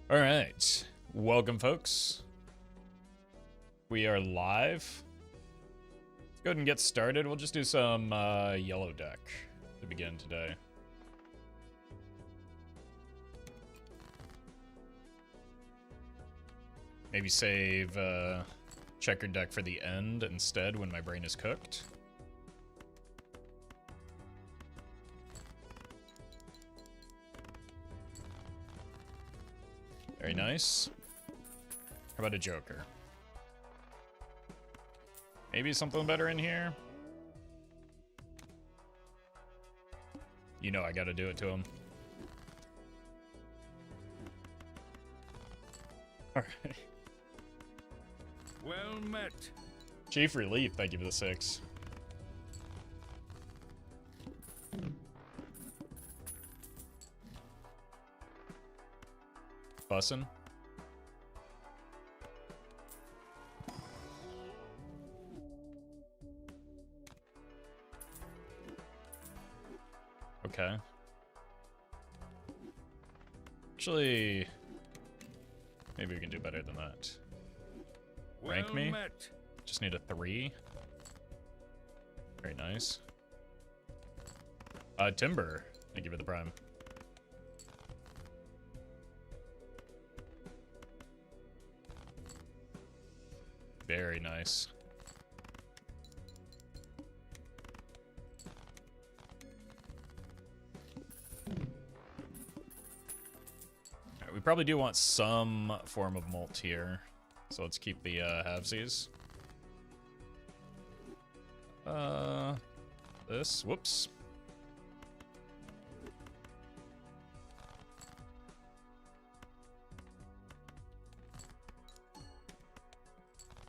All right, welcome, folks. We are live. Let's go ahead and get started. We'll just do some yellow deck to begin today. Maybe save checkered deck for the end instead when my brain is cooked. Very nice. How about a Joker? Maybe something better in here? You know I gotta do it to him. Alright. Well met. Chief Relief, thank you for the 6. Bussin'. Okay. Actually, maybe we can do better than that. Rank me. Met. Just need a 3. Very nice. Timber. Thank you for the prime. Very nice. Alright, we probably do want some form of molt here. So let's keep the halvesies. This. Whoops.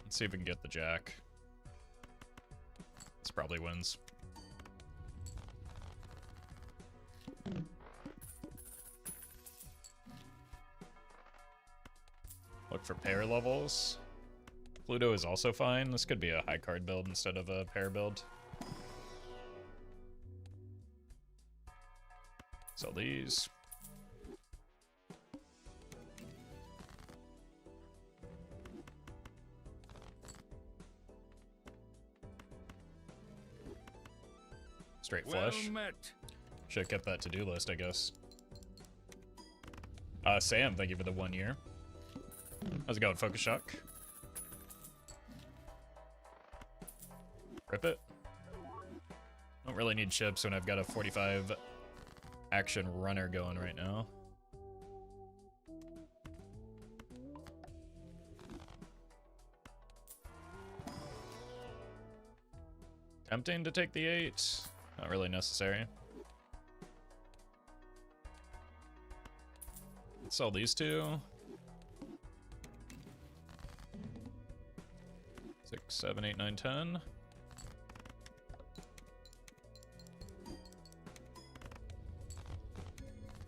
Let's see if we can get the jack. This probably wins. Look for pair levels. Pluto is also fine. This could be a high card build instead of a pair build. Sell these. Straight flush. Well met. Should have kept that to-do list, I guess. Sam, thank you for the 1 year. How's it going, Focus Shock? Rip it. Don't really need chips when I've got a 45 action runner going right now. Tempting to take the 8. Not really necessary. Let's sell these two. 6, 7, 8, 9, 10.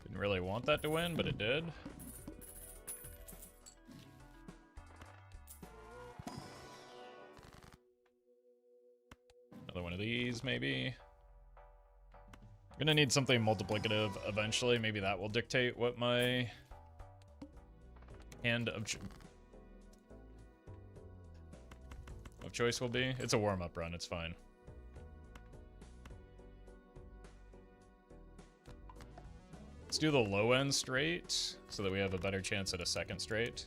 Didn't really want that to win, but it did. Another one of these, maybe. I'm gonna need something multiplicative eventually. Maybe that will dictate what my hand of choice will be. It's a warm-up run, it's fine. Let's do the low end straight so that we have a better chance at a second straight.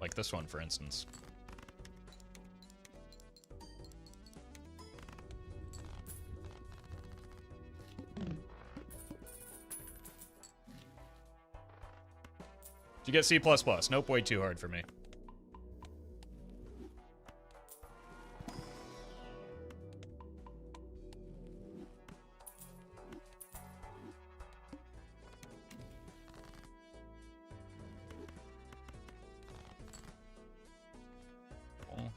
Like this one, for instance. Did you get C++? Nope, way too hard for me.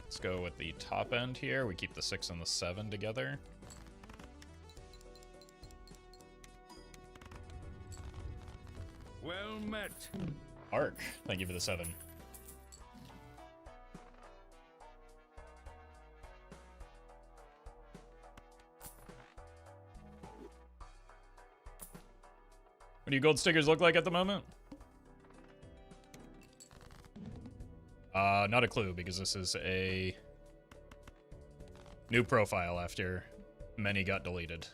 Let's go with the top end here. We keep the 6 and the 7 together. Well met. Arc, thank you for the 7. What do you gold stickers look like at the moment? Not a clue, because this is a new profile after many got deleted.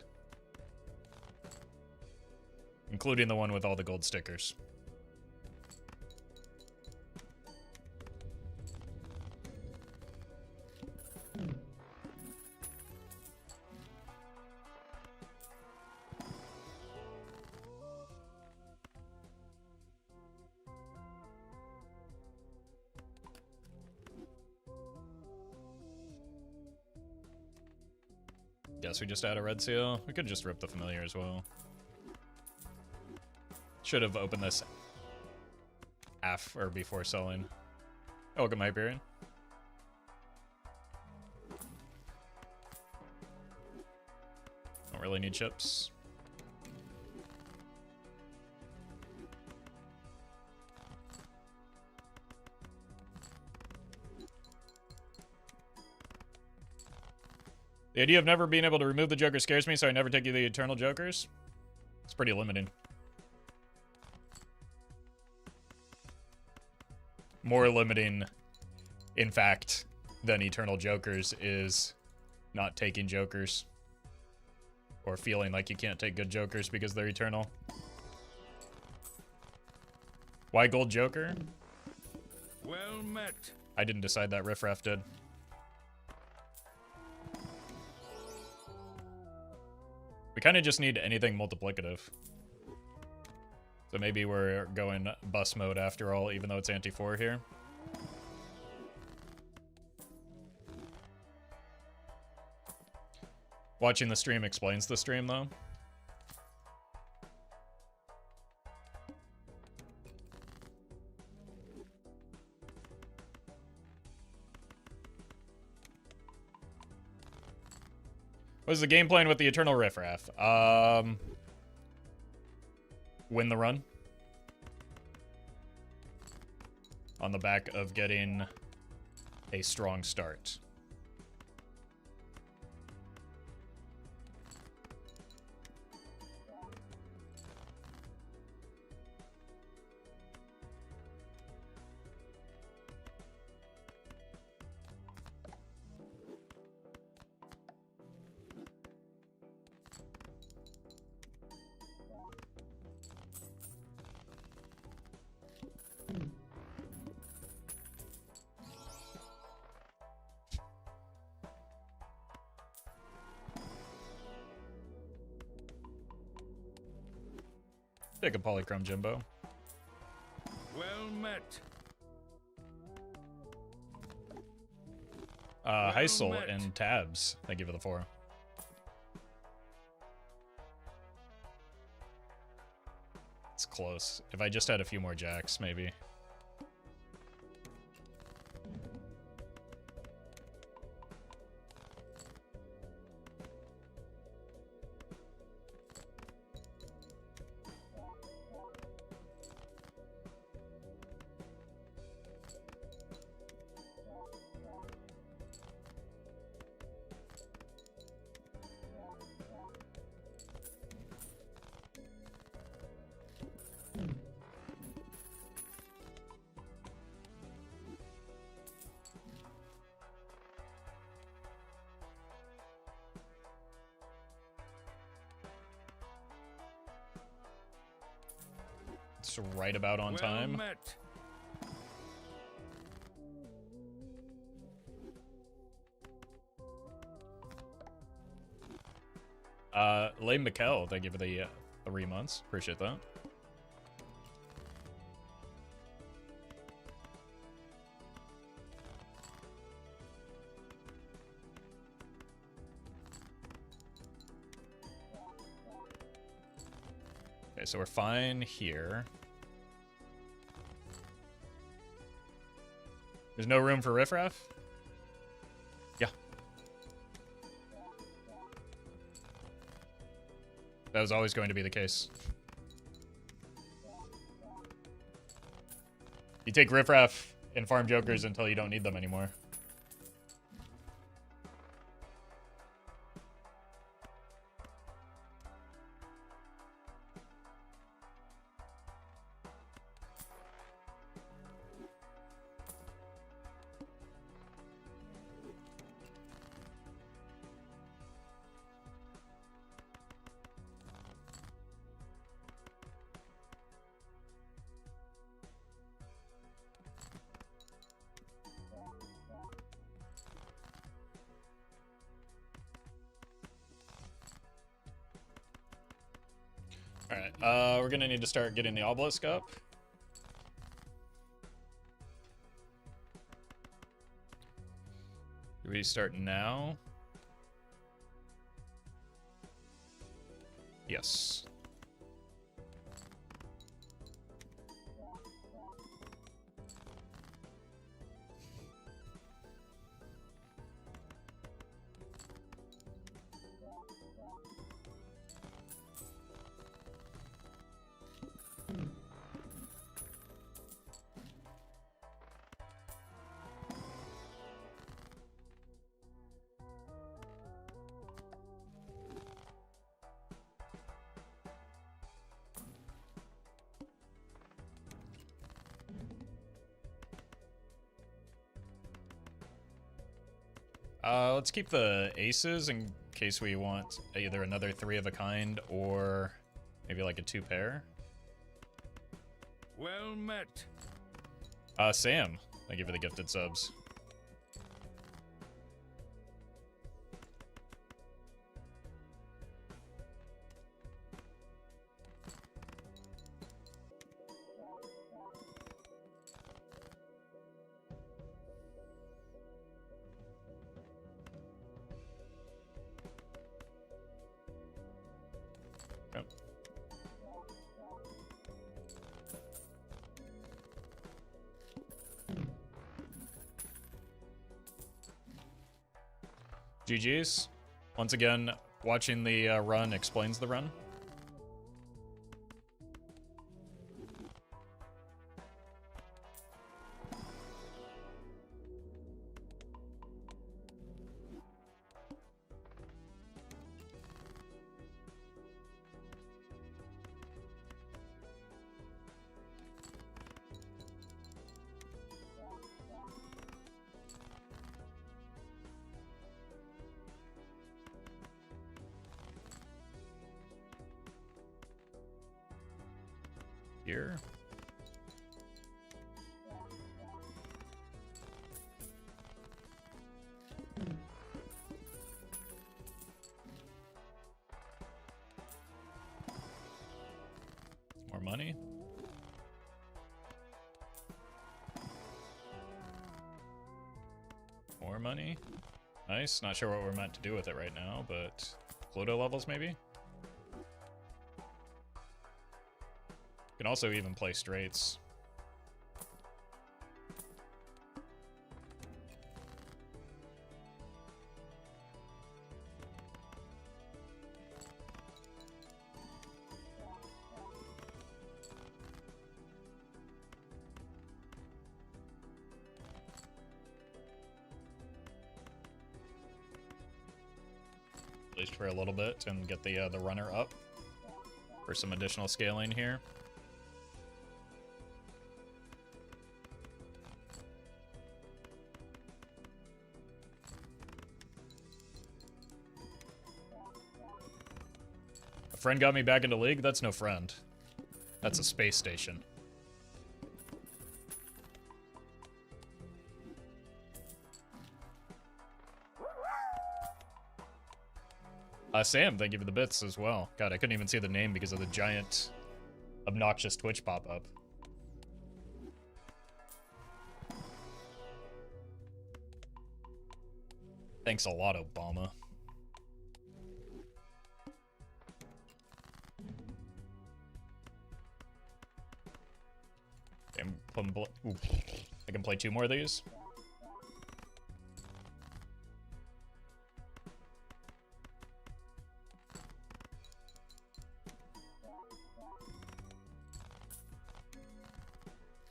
Including the one with all the gold stickers. Guess we just add a red seal. We could just rip the familiar as well. Should have opened this or before selling. Welcome, Hyperion. Don't really need chips. The idea of never being able to remove the Joker scares me, so I never take you the Eternal Jokers. It's pretty limiting. More limiting, in fact, than Eternal Jokers is not taking Jokers. Or feeling like you can't take good Jokers because they're Eternal. Why Gold Joker? Well met. I didn't decide that, Riffraff did. We kind of just need anything multiplicative. So maybe we're going bus mode after all, even though it's anti-4 here. Watching the stream explains the stream, though. What is the game plan with the Eternal Riffraff? Win the run. On the back of getting a strong start. Take a Polychrome Jimbo. Well met. Heisel met. and Tabs. Thank you for the 4. It's close. If I just had a few more jacks, maybe. It's right about on time. Met. Lay Mikkel, thank you for the 3 months. Appreciate that. Okay, so we're fine here. There's no room for riffraff? Yeah. That was always going to be the case. You take riffraff and farm jokers until you don't need them anymore. Alright, we're gonna need to start getting the obelisk up. Do we start now? Yes. Let's keep the aces in case we want either another 3 of a kind or maybe like a 2 pair. Well met. Sam, thank you for the gifted subs. Yep. GG's. Once again, watching the run explains the run. Here. More money. More money. Nice. Not sure what we're meant to do with it right now, but Pluto levels maybe? Can also even play straights. At least for a little bit, and get the runner up for some additional scaling here. Friend got me back into League? That's no friend. That's a space station. Sam, thank you for the bits as well. God, I couldn't even see the name because of the giant, obnoxious Twitch pop-up. Thanks a lot, Obama. I can play 2 more of these.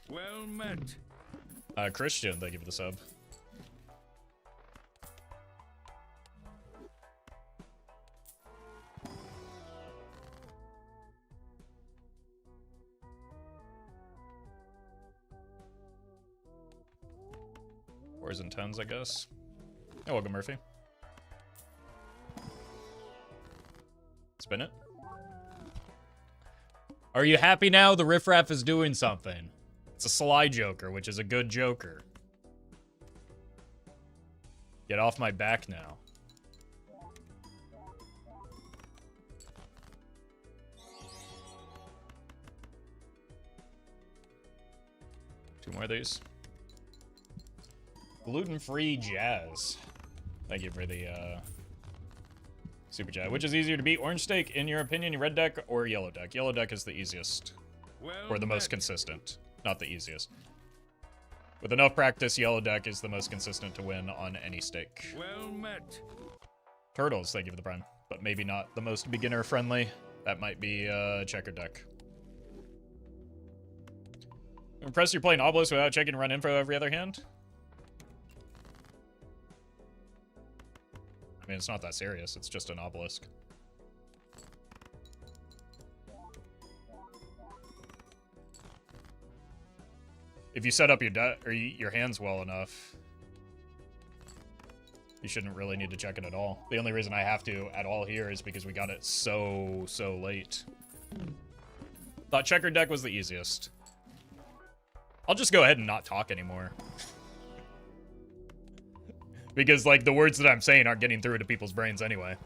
Well met. Christian, thank you for the sub. Fours and 10s, I guess. Oh, welcome, Murphy. Spin it. Are you happy now? The riffraff is doing something. It's a sly joker, which is a good joker. Get off my back now. 2 more of these. Gluten-free Jazz. Thank you for the super chat. Which is easier to beat, orange steak, in your opinion, red deck or yellow deck? Yellow deck is the easiest. Or the most consistent. Not the easiest. With enough practice, yellow deck is the most consistent to win on any stake. Well met. Turtles, thank you for the prime. But maybe not the most beginner-friendly. That might be checker deck. I'm impressed you're playing Obelisk without checking run info every other hand. I mean, it's not that serious. It's just an Obelisk. If you set up your hands well enough, you shouldn't really need to check it at all. The only reason I have to at all here is because we got it so late. Thought checker deck was the easiest. I'll just go ahead and not talk anymore. Because, like, the words that I'm saying aren't getting through to people's brains anyway.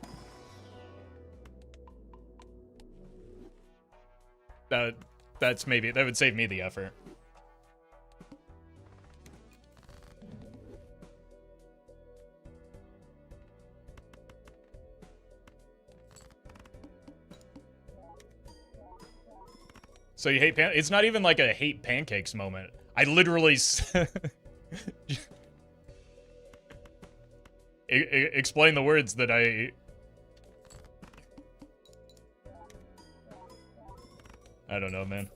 That would save me the effort. So you hate it's not even like a hate pancakes moment. I literally explain the words that I don't know, man.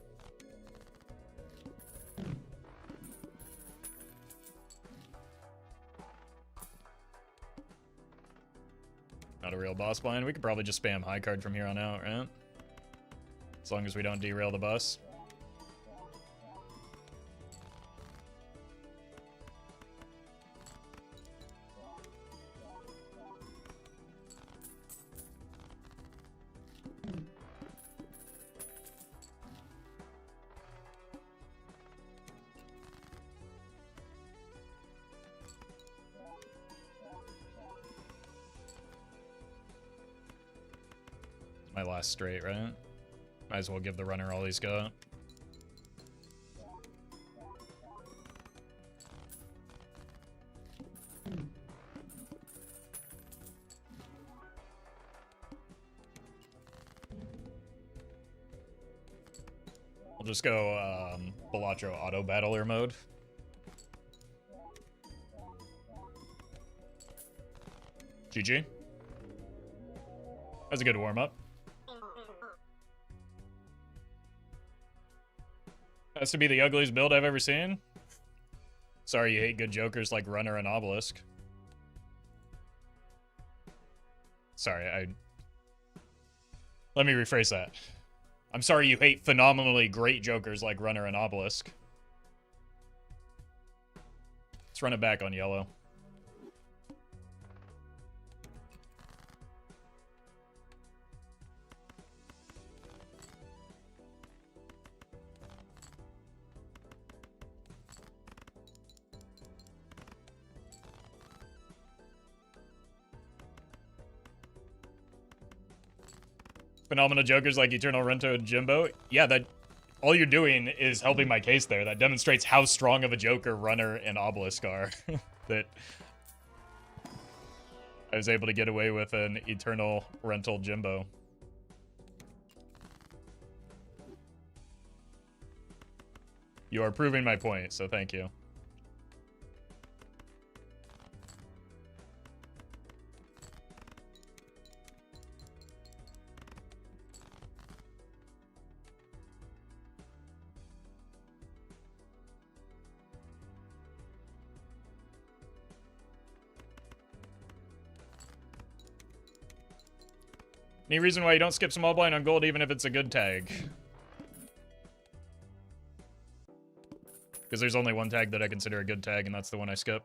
Not a real boss blind. We could probably just spam high card from here on out, right? As long as we don't derail the bus. My last straight, right? Might as well give the runner all he's got. I'll just go Balatro auto battler mode. GG. That's a good warm-up. Has to be the ugliest build I've ever seen. Sorry you hate good jokers like Runner and Obelisk. Sorry, let me rephrase that. I'm sorry you hate phenomenally great jokers like Runner and Obelisk. Let's run it back on yellow. Phenomenal jokers like Eternal Rento and Jimbo. Yeah, that all you're doing is helping my case there. That demonstrates how strong of a joker Runner and Obelisk are. That I was able to get away with an Eternal Rental Jimbo. You are proving my point, so thank you. Any reason why you don't skip small blind on gold even if it's a good tag? Because there's only one tag that I consider a good tag, and that's the one I skip.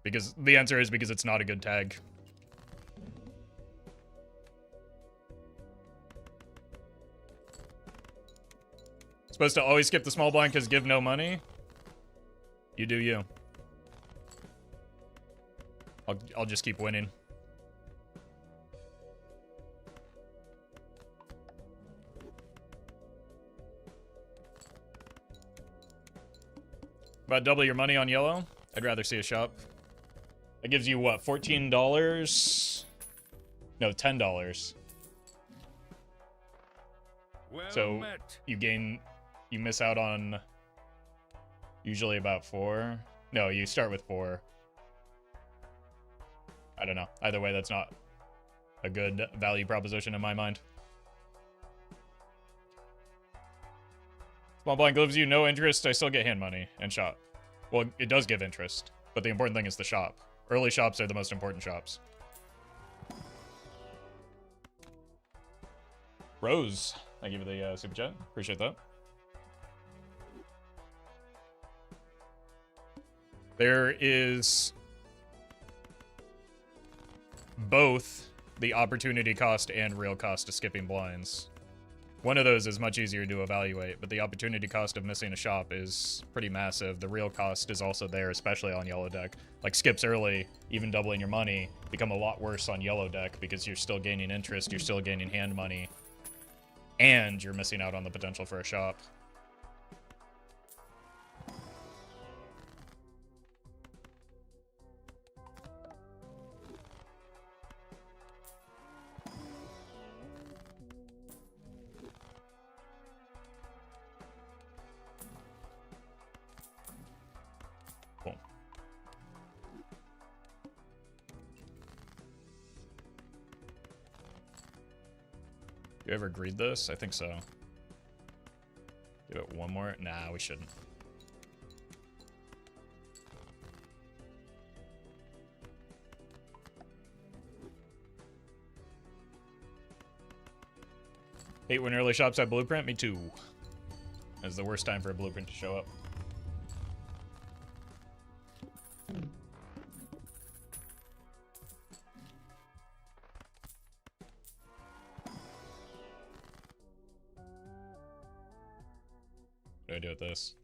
Because the answer is because it's not a good tag. Supposed to always skip the small blind because give no money? You do you. I'll just keep winning. About double your money on yellow? I'd rather see a shop. That gives you, what, $14? No, $10. Well So met. you miss out on usually about 4. No, you start with 4. I don't know. Either way, that's not a good value proposition in my mind. Small blind gives you no interest. I still get hand money and shop. Well, it does give interest, but the important thing is the shop. Early shops are the most important shops. Rose, thank you for the super chat. Appreciate that. There is both the opportunity cost and real cost of skipping blinds. One of those is much easier to evaluate, but the opportunity cost of missing a shop is pretty massive. The real cost is also there, especially on yellow deck. Like skips early, even doubling your money, become a lot worse on yellow deck because you're still gaining interest, you're still gaining hand money, and you're missing out on the potential for a shop. Cool. You ever greed this? I think so. Give it one more? Nah, we shouldn't. Hate when early shops have blueprint? Me too. It's the worst time for a blueprint to show up. What do I do with this?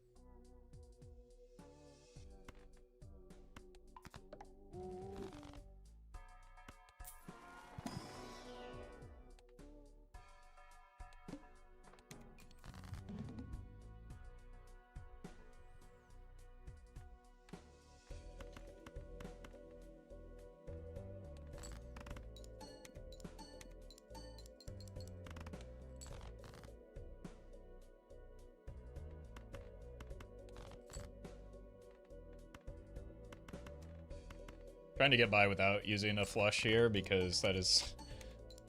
Trying to get by without using a flush here because that is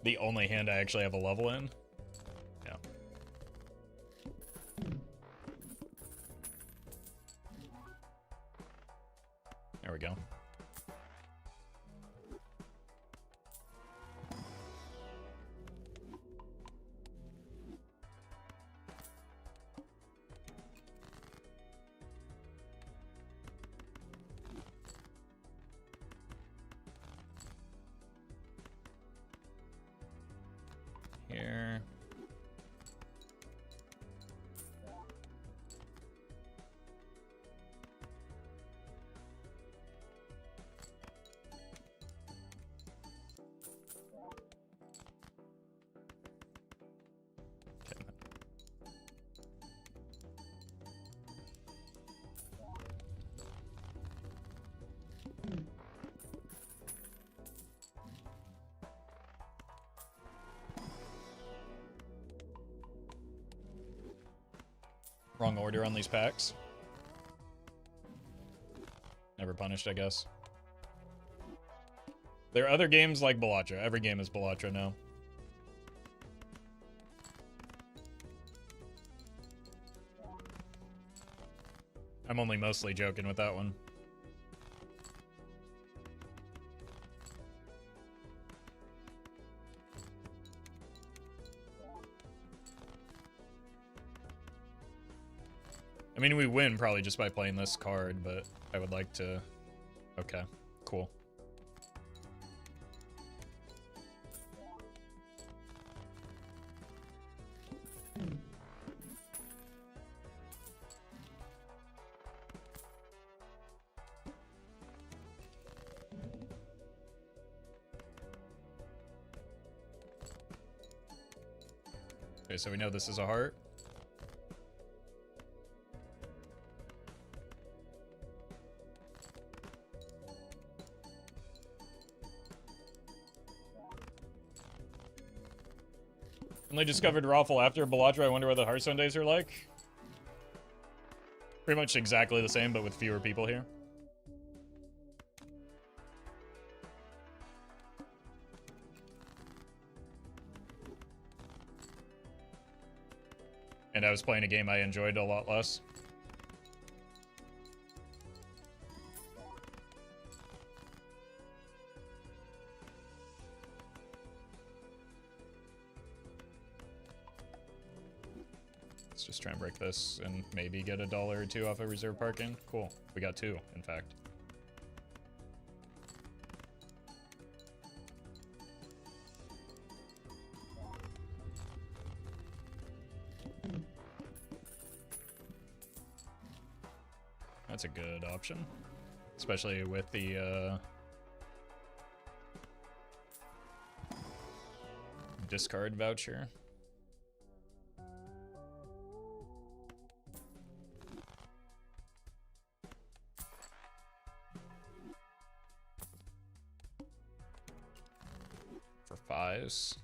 the only hand I actually have a level in. Yeah. There we go. Here. Wrong order on these packs. Never punished, I guess. There are other games like Bellatra. Every game is Bellatra now. I'm only mostly joking with that one. I mean, we win probably just by playing this card, but I would like to... Okay, cool. Okay, so we know this is a heart. Only discovered Roffle after Balatro. I wonder what the Hearthstone days are like. Pretty much exactly the same, but with fewer people here. And I was playing a game I enjoyed a lot less. Let's just try and break this and maybe get $1 or $2 off of reserve parking. Cool. We got 2, in fact. That's a good option. Especially with the, discard voucher. For 5s.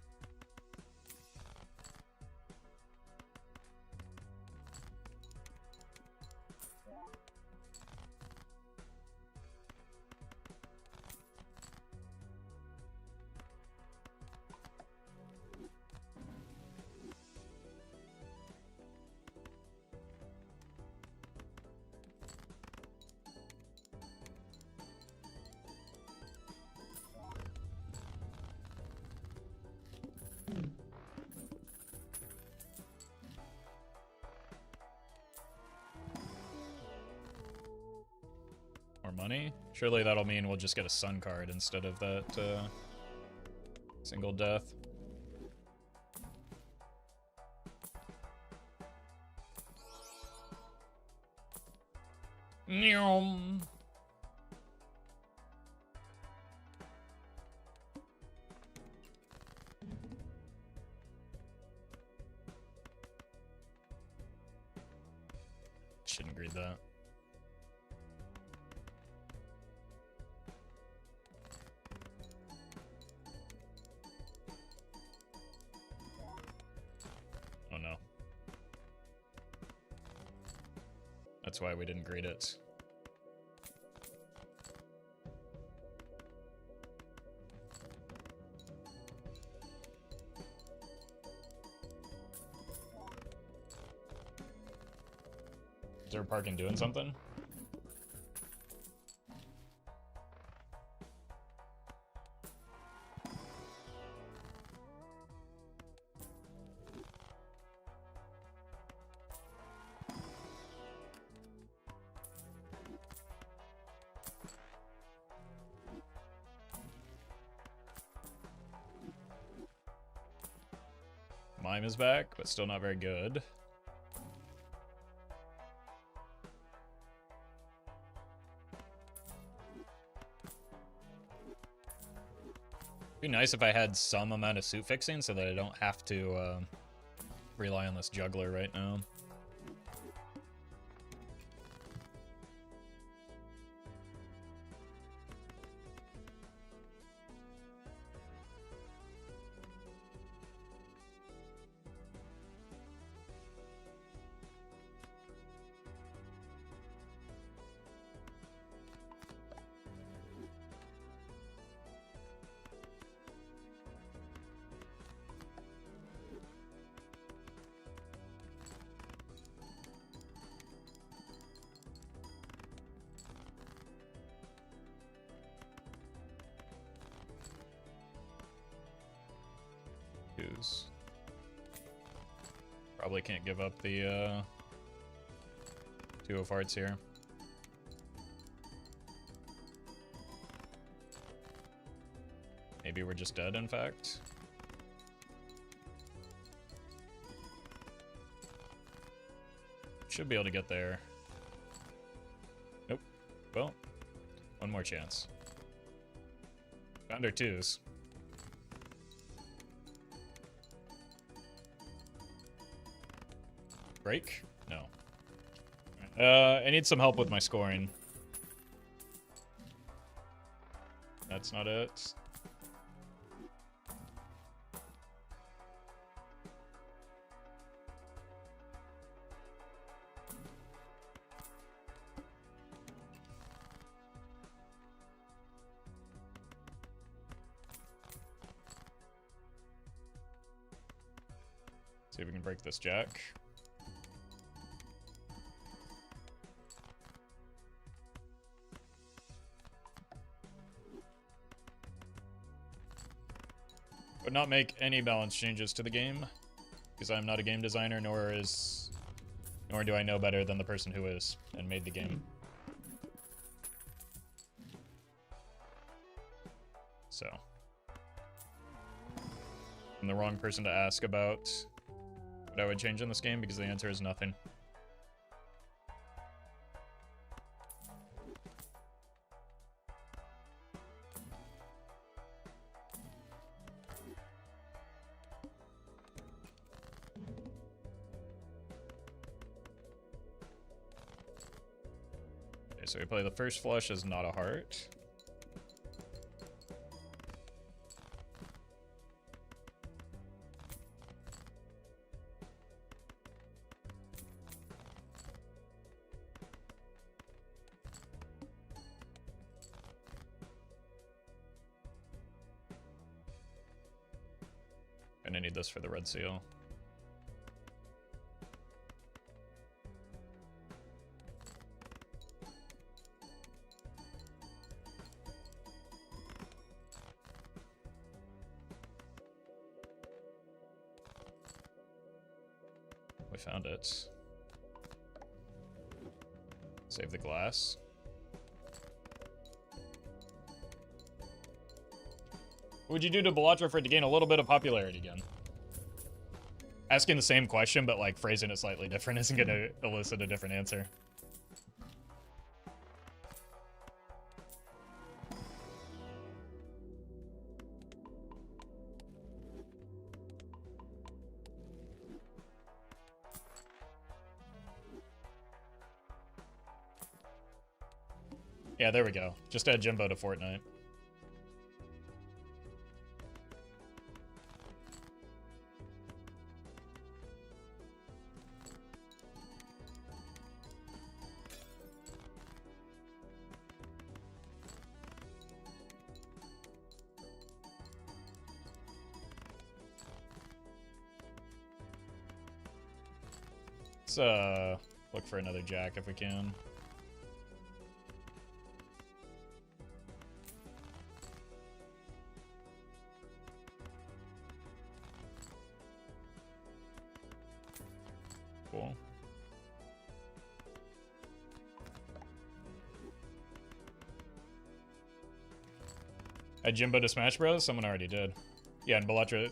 More money? Surely that'll mean we'll just get a Sun card instead of that single death. Nyom. Shouldn't greed that. Oh no. That's why we didn't grade it. Is there parking doing something? Mime is back, but still not very good. It'd be nice if I had some amount of suit fixing so that I don't have to rely on this juggler right now. Probably can't give up the 2 of hearts here. Maybe we're just dead, in fact. Should be able to get there. Nope. Well, one more chance. Found our 2s. Break? No. I need some help with my scoring. That's not it. See if we can break this jack. Would not make any balance changes to the game, because I'm not a game designer, nor do I know better than the person who is and made the game. So, I'm the wrong person to ask about what I would change in this game, because the answer is nothing. Okay, so we play the first flush as not a heart. And I need this for the red seal. We found it. Save the glass. What would you do to Bellatra for it to gain a little bit of popularity again? Asking the same question, but like phrasing it slightly different isn't going to elicit a different answer. Yeah, there we go. Just add Jimbo to Fortnite. Let's look for another jack if we can. Cool. Add Jimbo to Smash Bros? Someone already did. Yeah, and Bellatra,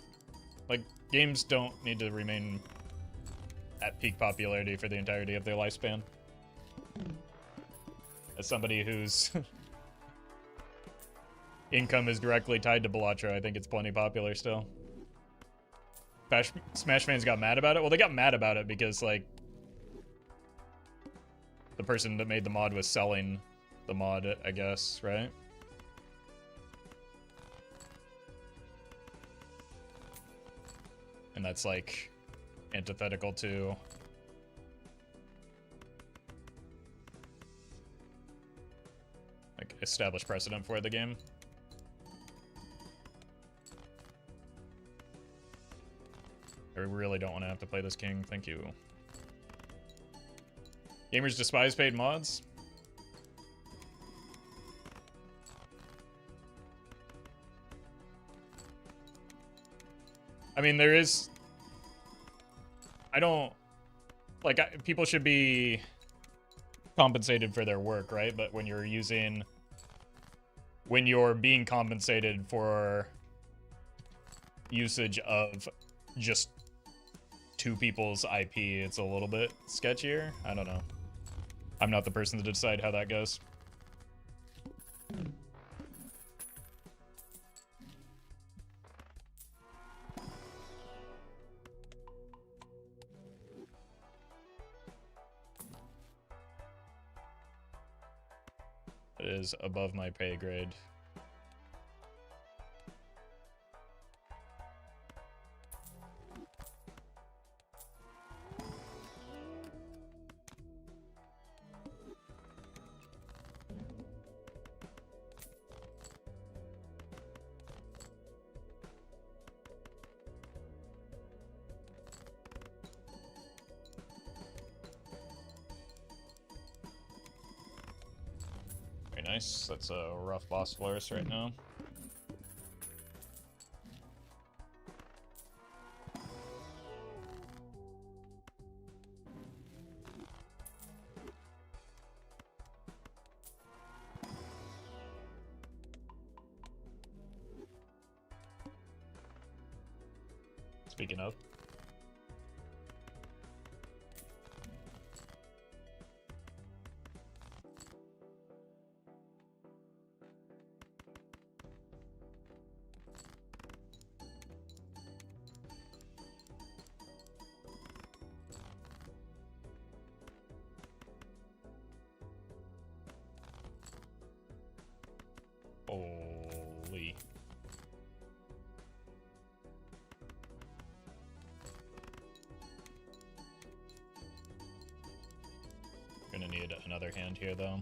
like, games don't need to remain at peak popularity for the entirety of their lifespan. As somebody whose income is directly tied to Bellatra, I think it's plenty popular still. Smash fans got mad about it? Well, they got mad about it because, like, the person that made the mod was selling the mod, I guess, right? And that's, like, antithetical to like established precedent for the game. I really don't want to have to play this king. Thank you. Gamers despise paid mods. I mean, there is... I don't... Like, people should be compensated for their work, right? But when you're using... When you're being compensated for usage of just two people's IP, it's a little bit sketchier. I don't know. I'm not the person to decide how that goes. It is above my pay grade. Nice. That's a rough boss Florist right now. Speaking of. Holy. Gonna need another hand here, though.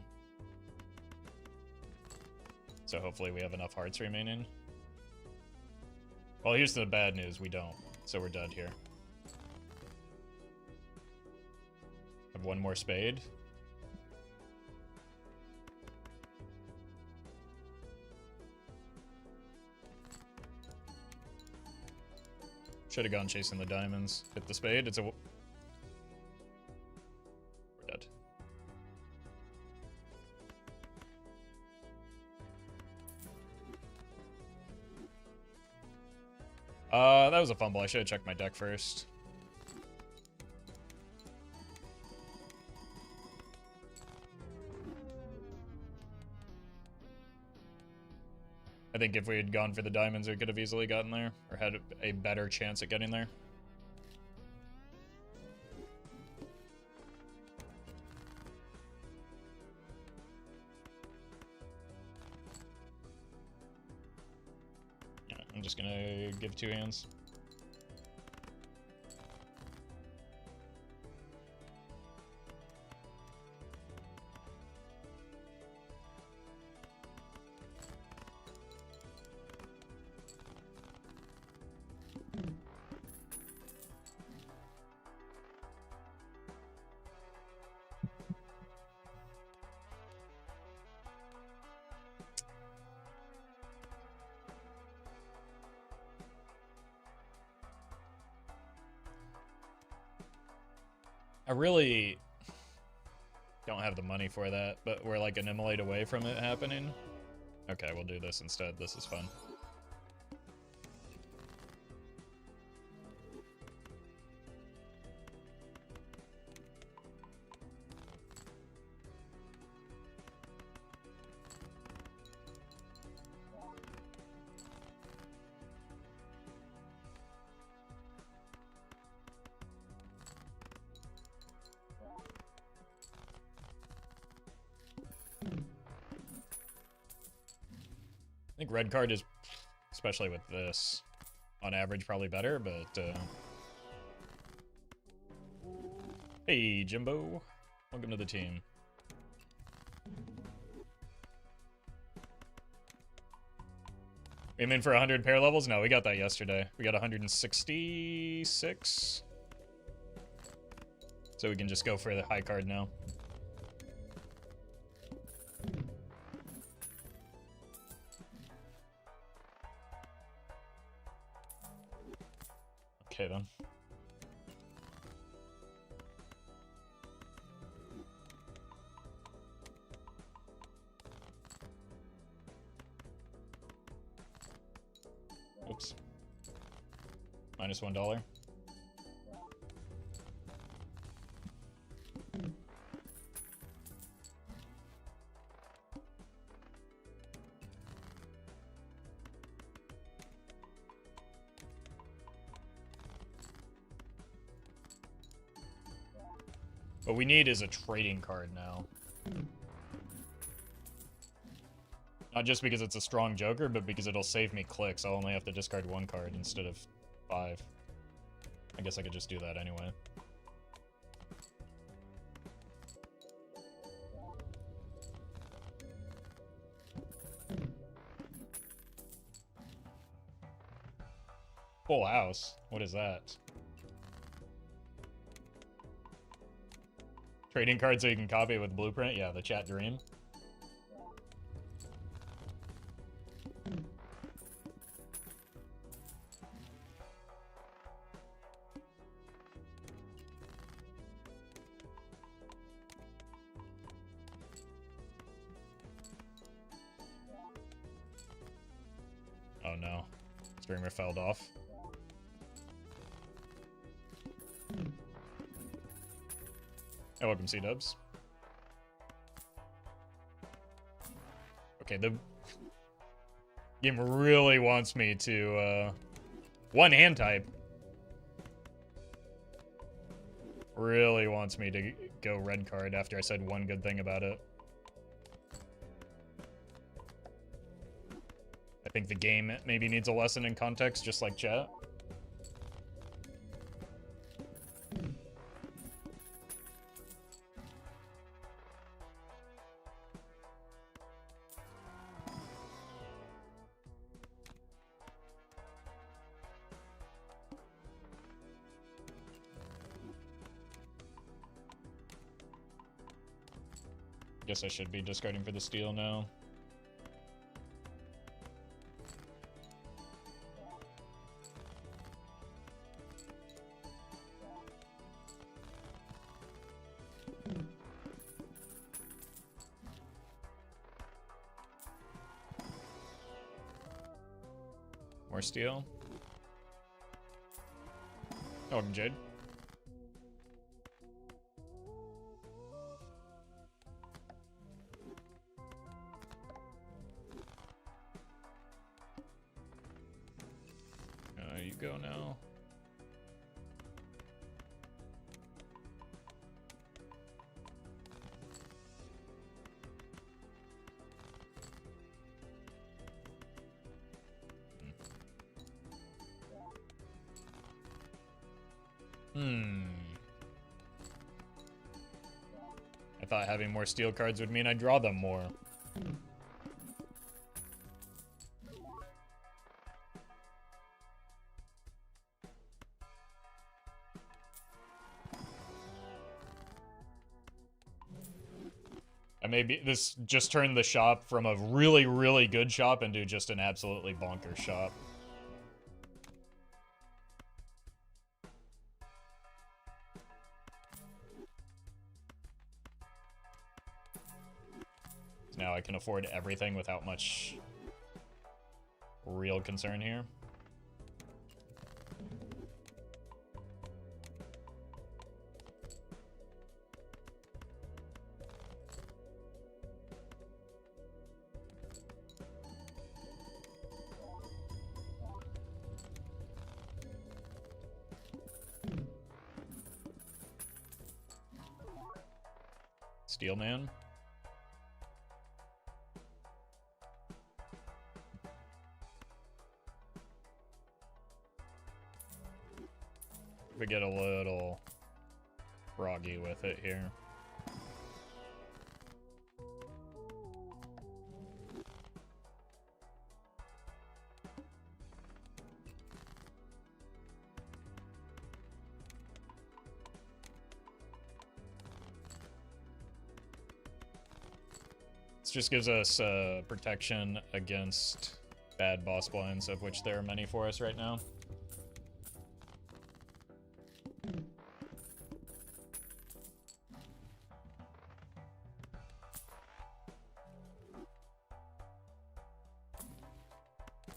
So hopefully we have enough hearts remaining. Well, here's the bad news. We don't. So we're dead here. Have one more spade. Should have gone chasing the diamonds. Hit the spade. It's a... We're dead. That was a fumble. I should have checked my deck first. I think if we had gone for the diamonds, we could have easily gotten there, or had a better chance at getting there. Yeah, I'm just gonna give two hands. I really don't have the money for that, but we're like an immolate away from it happening. Okay, we'll do this instead. This is fun. I think red card is, especially with this, on average probably better, but hey Jimbo, welcome to the team. We aim in for 100 pair levels? No, we got that yesterday. We got 166. So we can just go for the high card now. Okay then. Oops. Minus $1. What we need is a trading card now. Not just because it's a strong joker, but because it'll save me clicks. I'll only have to discard one card instead of 5. I guess I could just do that anyway. Full house? What is that? Trading cards so you can copy it with blueprint? Yeah, the chat dream. Oh no. Streamer felled off. Oh, welcome, C-dubs. Okay, the game really wants me to, one hand type. Really wants me to go red card after I said one good thing about it. I think the game maybe needs a lesson in context, just like chat. Guess I should be discarding for the steal now. More steal. Oh, welcome, Jade. You go now. I thought having more steel cards would mean I draw them more. Maybe this just turned the shop from a really, really good shop into just an absolutely bonkers shop. Now I can afford everything without much real concern here. Steel Man. We get a little froggy with it here. This just gives us protection against bad boss blinds, of which there are many for us right now.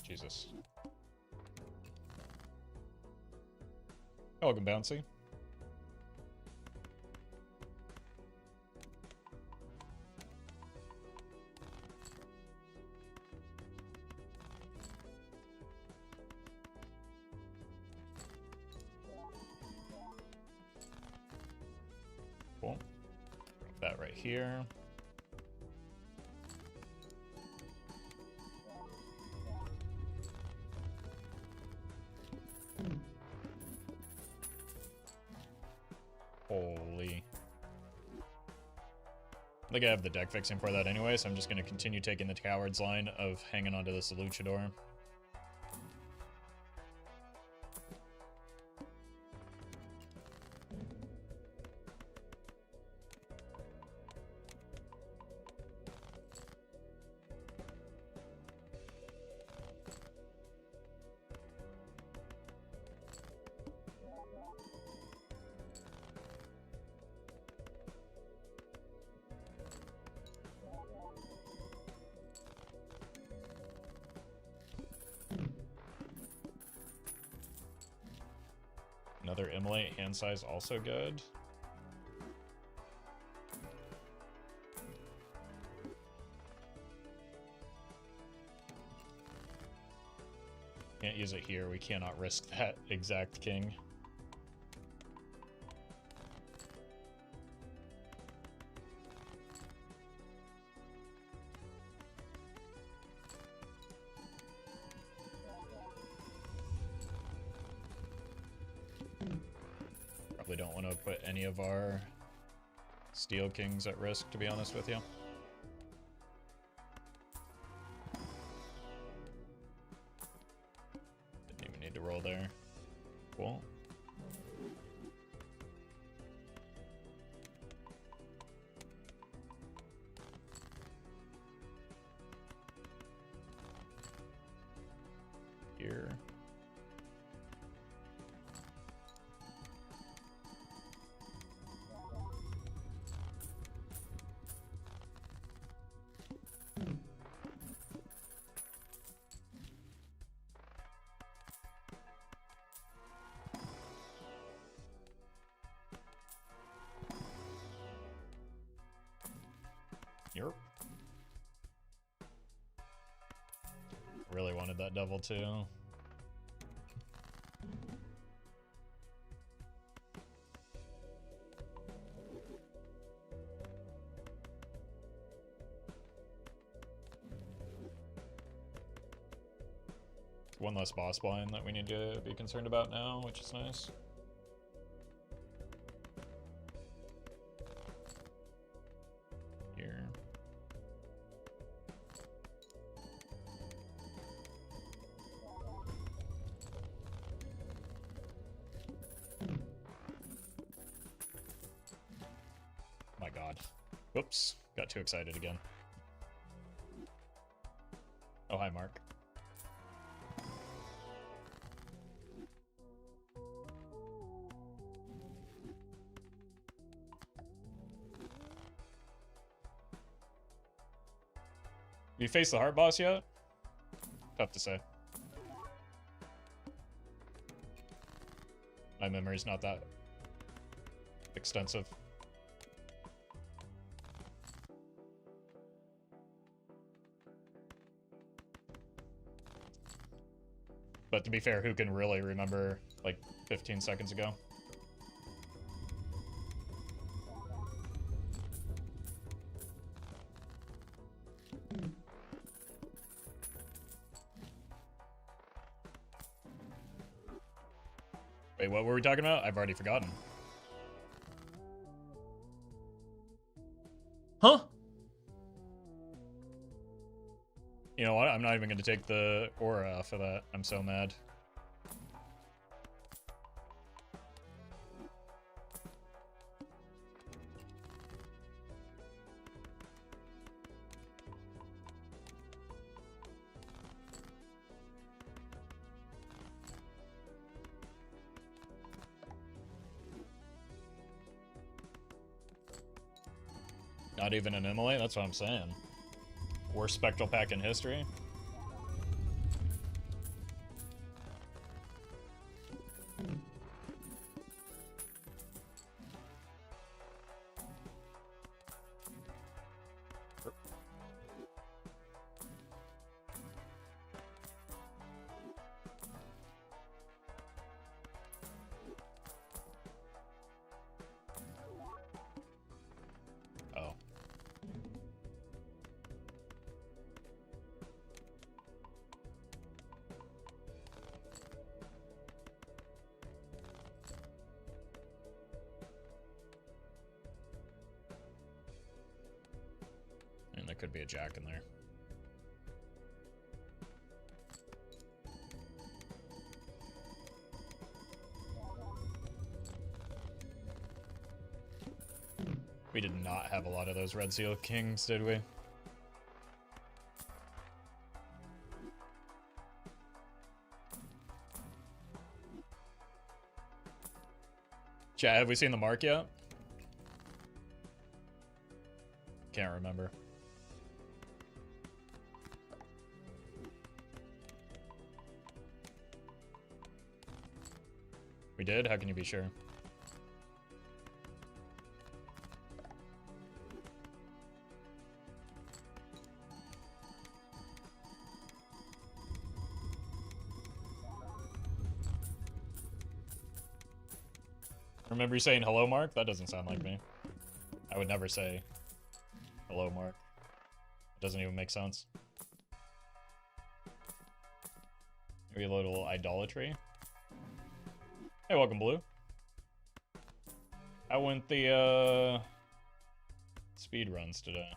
Jesus. Welcome, Bouncy. Cool. Drop that right here. Holy. I think I have the deck fixing for that anyway, so I'm just going to continue taking the coward's line of hanging onto this luchador. Another immolate hand size also good. Can't use it here. We cannot risk that exact king. Probably don't want to put any of our steel kings at risk, to be honest with you. Didn't even need to roll there. Cool. Here. Yep. Really wanted that devil too. One less boss blind that we need to be concerned about now, which is nice. Here. My god. Whoops. Got too excited again. Oh, hi, Mark. You faced the heart boss yet? Tough to say. My memory's not that extensive. But to be fair, who can really remember like 15 seconds ago? Wait, what were we talking about? I've already forgotten. Huh? You know what? I'm not even going to take the aura off of that. I'm so mad. Not even an immolate? That's what I'm saying. Worst spectral pack in history. Oh. And there could be a jack in there. We did not have a lot of those Red Seal Kings, did we? Chat, have we seen the mark yet? Can't remember. We did? How can you be sure? Remember you saying hello, Mark? That doesn't sound like me. I would never say hello, Mark. It doesn't even make sense. Maybe a little idolatry. Hey, welcome, Blue. How went the speed runs today?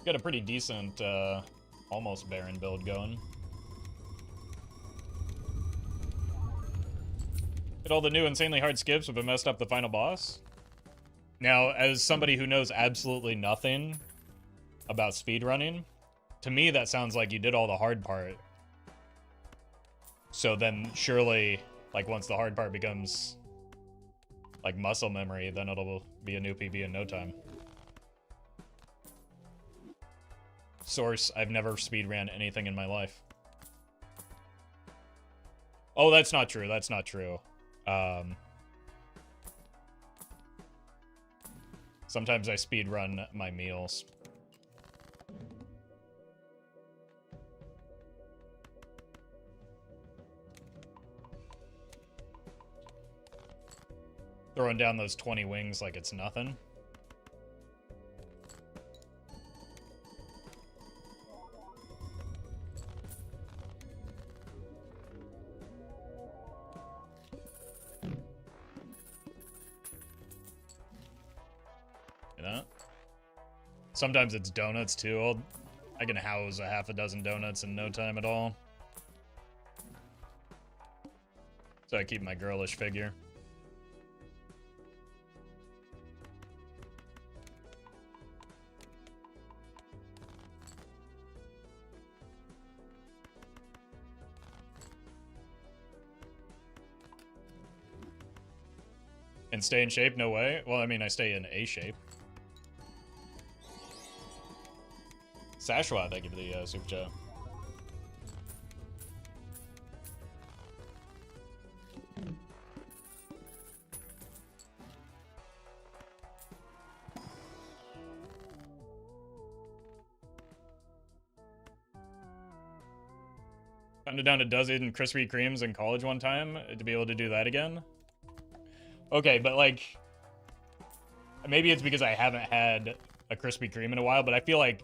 Got a pretty decent, almost Baron build going. Hit all the new insanely hard skips but messed up the final boss. Now, as somebody who knows absolutely nothing about speedrunning, to me that sounds like you did all the hard part. So then surely, like, once the hard part becomes, like, muscle memory, then it'll be a new PB in no time. Source, I've never speedran anything in my life. Oh, that's not true. That's not true. Sometimes I speedrun my meals. Throwing down those 20 wings like it's nothing. Sometimes it's donuts too. I can house a half a dozen donuts in no time at all. So I keep my girlish figure. And stay in shape? No way. Well, I mean, I stay in a shape. Sashwa, thank you for the super chat. Found it down a dozen Krispy Kremes in college one time to be able to do that again. Okay, but like, maybe it's because I haven't had a Krispy Kreme in a while, but I feel like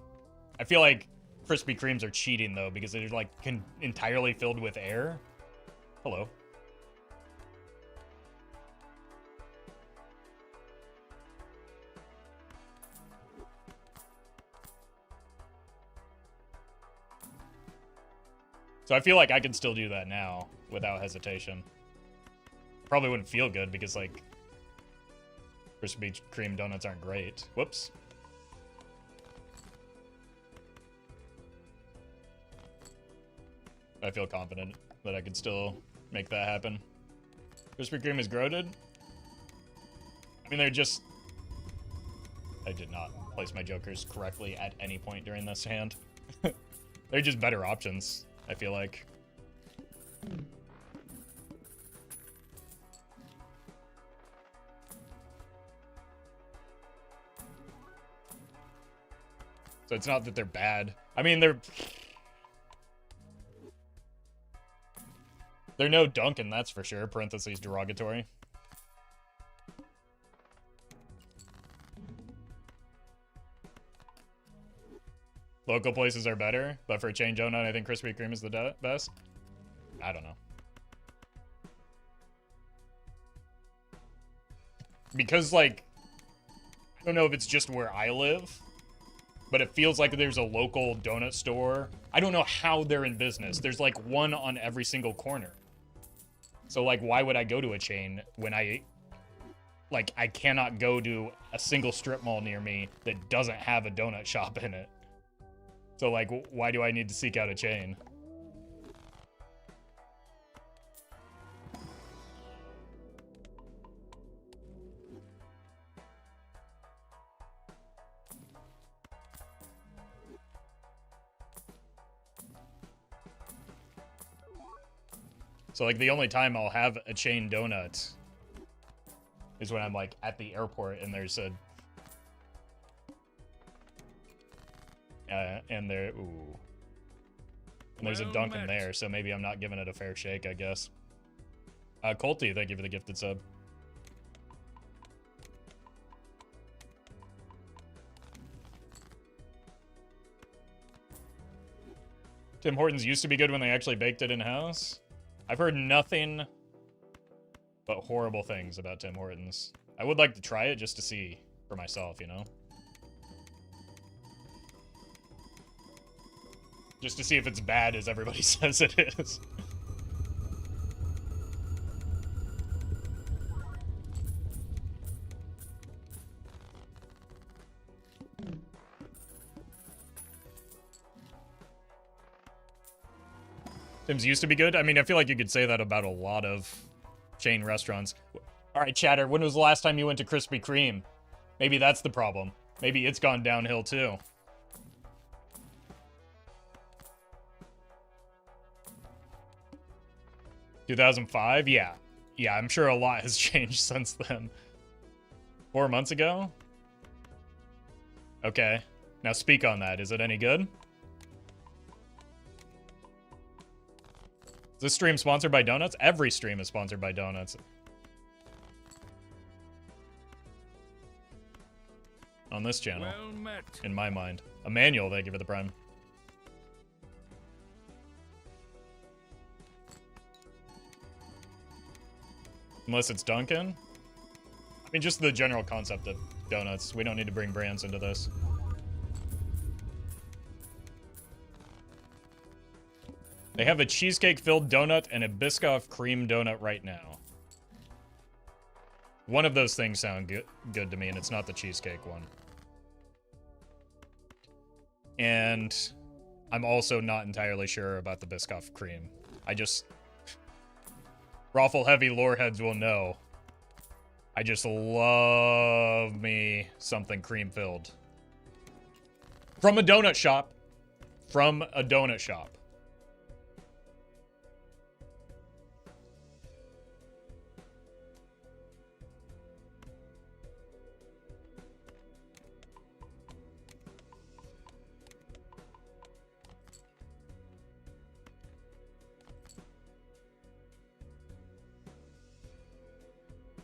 Krispy Kremes are cheating though, because they're like entirely filled with air. Hello. So I feel like I can still do that now without hesitation. Probably wouldn't feel good because like Krispy Kreme donuts aren't great. Whoops. I feel confident that I could still make that happen. Krispy Kreme is groated. I mean, they're just... I did not place my jokers correctly at any point during this hand. They're just better options, I feel like. So it's not that they're bad. I mean, they're no Dunkin', that's for sure. Parentheses derogatory. Local places are better, but for a chain donut, I think Krispy Kreme is the best. I don't know. Because, like, I don't know if it's just where I live, but it feels like there's a local donut store. I don't know how they're in business. There's, like, one on every single corner. So, like, why would I go to a chain when like, I cannot go to a single strip mall near me that doesn't have a donut shop in it. So, like, why do I need to seek out a chain? So, like, the only time I'll have a chain donut is when I'm, like, at the airport and there's a... and there's a Dunkin' there, so maybe I'm not giving it a fair shake, I guess. Colty, thank you for the gifted sub. Tim Hortons used to be good when they actually baked it in-house. I've heard nothing but horrible things about Tim Hortons. I would like to try it just to see for myself, you know? Just to see if it's bad as everybody says it is. Tim's used to be good? I mean, I feel like you could say that about a lot of chain restaurants. Alright, Chatter, when was the last time you went to Krispy Kreme? Maybe that's the problem. Maybe it's gone downhill, too. $2005? Yeah. Yeah, I'm sure a lot has changed since then. 4 months ago? Okay. Now speak on that. Is it any good? Is this stream sponsored by donuts? Every stream is sponsored by donuts. On this channel. Well met. In my mind. Emmanuel, thank you for the prime. Unless it's Dunkin'. I mean, just the general concept of donuts. We don't need to bring brands into this. They have a cheesecake-filled donut and a Biscoff cream donut right now. One of those things sound good to me, and it's not the cheesecake one. And I'm also not entirely sure about the Biscoff cream. I just... Roffle heavy lore heads will know. I just love me something cream-filled. From a donut shop. From a donut shop.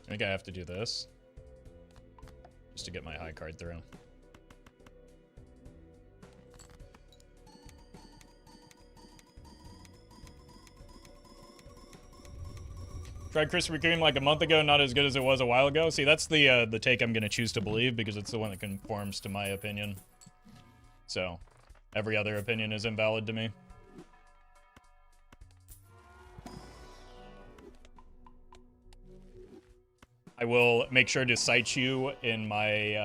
I think I have to do this. Just to get my high card through. Tried Krispy Kreme like a month ago, not as good as it was a while ago. See, that's the take I'm going to choose to believe, because it's the one that conforms to my opinion. So, every other opinion is invalid to me. I will make sure to cite you in my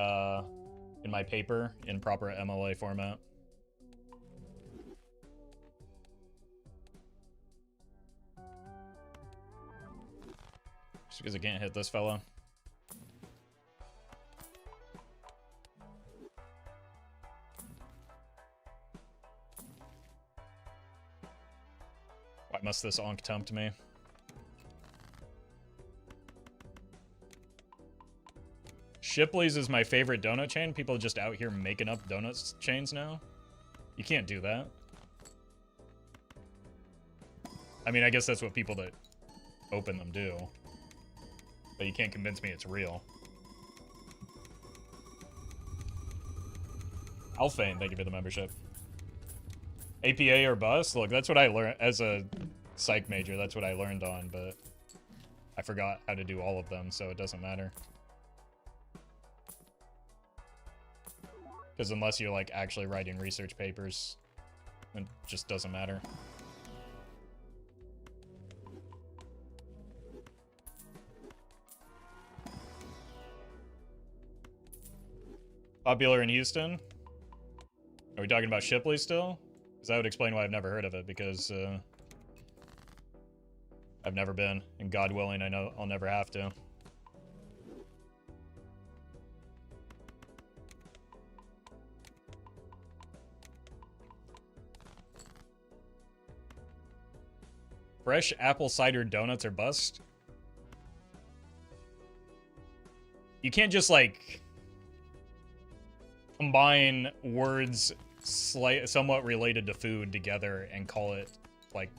paper in proper MLA format. Just because I can't hit this fella. Why must this onk tempt me? Shipley's is my favorite donut chain. People are just out here making up donut chains now. You can't do that. I mean, I guess that's what people that open them do. But you can't convince me it's real. Alphane, thank you for the membership. APA or bus? Look, that's what I learned as a psych major. That's what I learned on, but I forgot how to do all of them, so it doesn't matter. Because unless you're, like, actually writing research papers, it just doesn't matter. Popular in Houston? Are we talking about Shipley still? Because that would explain why I've never heard of it, because I've never been, and God willing, I know I'll never have to. Fresh apple cider donuts are bust? You can't just, like, combine words somewhat related to food together and call it, like,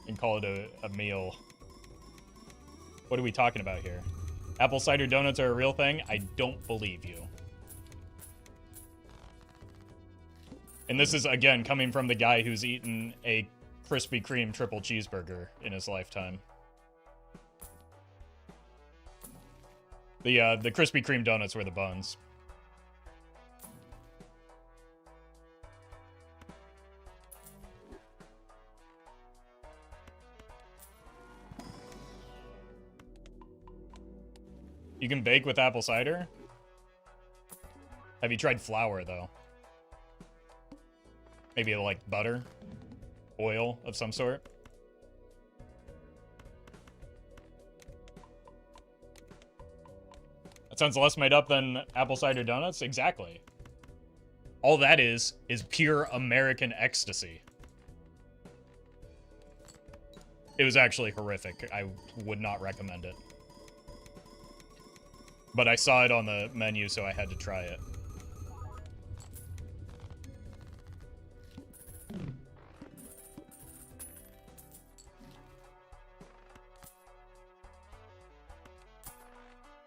a meal. What are we talking about here? Apple cider donuts are a real thing? I don't believe you. And this is, again, coming from the guy who's eaten a Krispy Kreme triple cheeseburger in his lifetime. The Krispy Kreme donuts were the buns. You can bake with apple cider? Have you tried flour, though? Maybe like butter? Oil of some sort? That sounds less made up than apple cider donuts? Exactly. All that is pure American ecstasy. It was actually horrific. I would not recommend it. But I saw it on the menu, so I had to try it.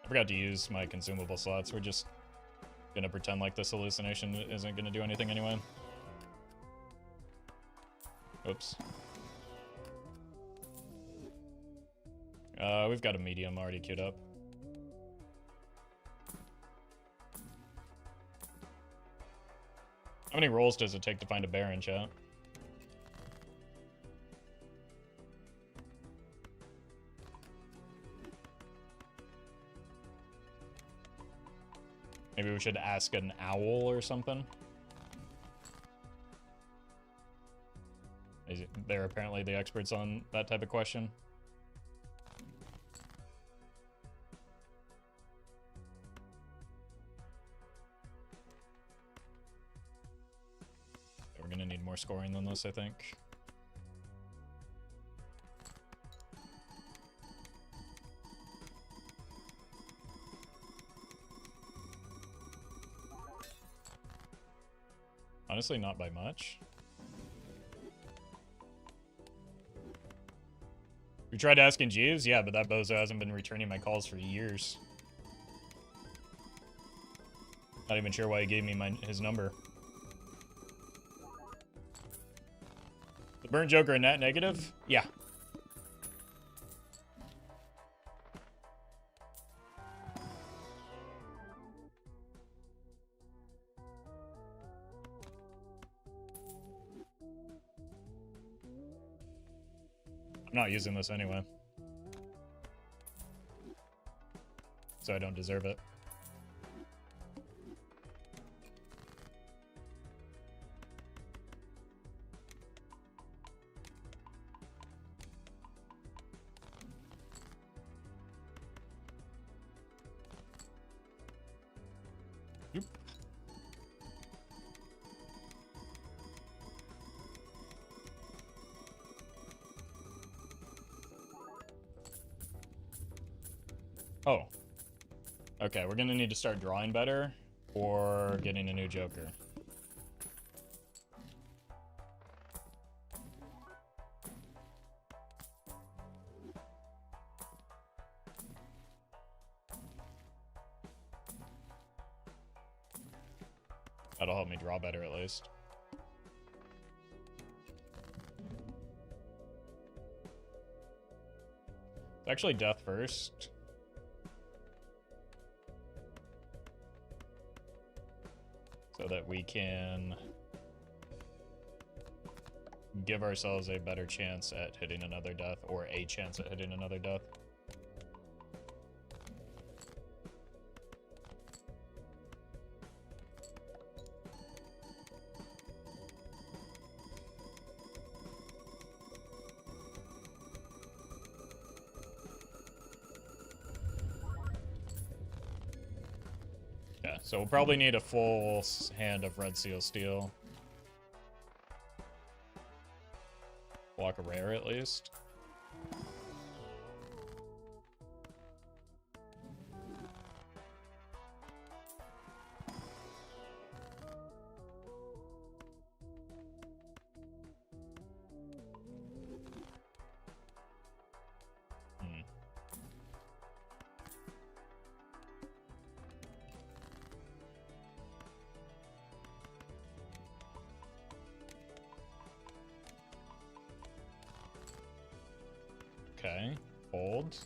I forgot to use my consumable slots. We're just gonna pretend like this hallucination isn't gonna do anything anyway. Oops. We've got a medium already queued up. How many rolls does it take to find a bear in chat? Maybe we should ask an owl or something. They're apparently the experts on that type of question. We're gonna need more scoring than this, I think. Honestly, not by much. We tried asking Jeeves? Yeah, but that bozo hasn't been returning my calls for years. Not even sure why he gave me his number. The burnt Joker a net negative? Yeah. I'm not using this anyway. So I don't deserve it. Yep. Oh. Okay, we're gonna need to start drawing better or getting a new Joker. That'll help me draw better at least. It's actually death first. So that we can give ourselves a better chance at hitting another death, or a chance at hitting another death. So we'll probably need a full hand of Red Seal Steel. Block a rare at least. Okay, hold. Is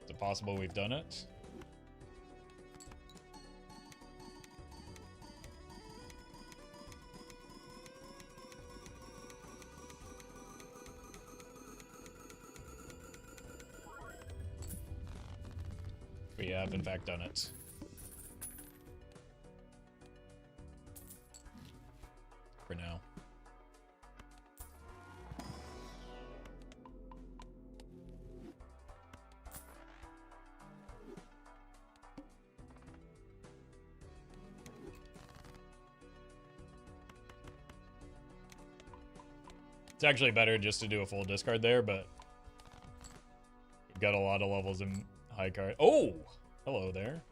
it possible we've done it? We have, in fact, done it. For now. It's actually better just to do a full discard there, but we've got a lot of levels in high card. Oh! Hello there.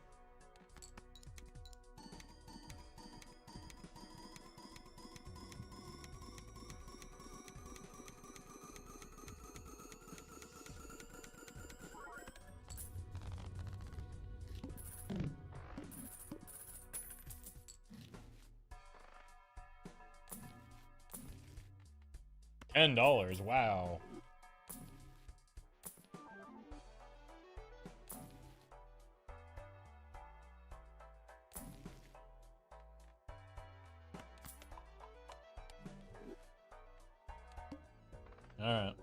$10, wow. Alright.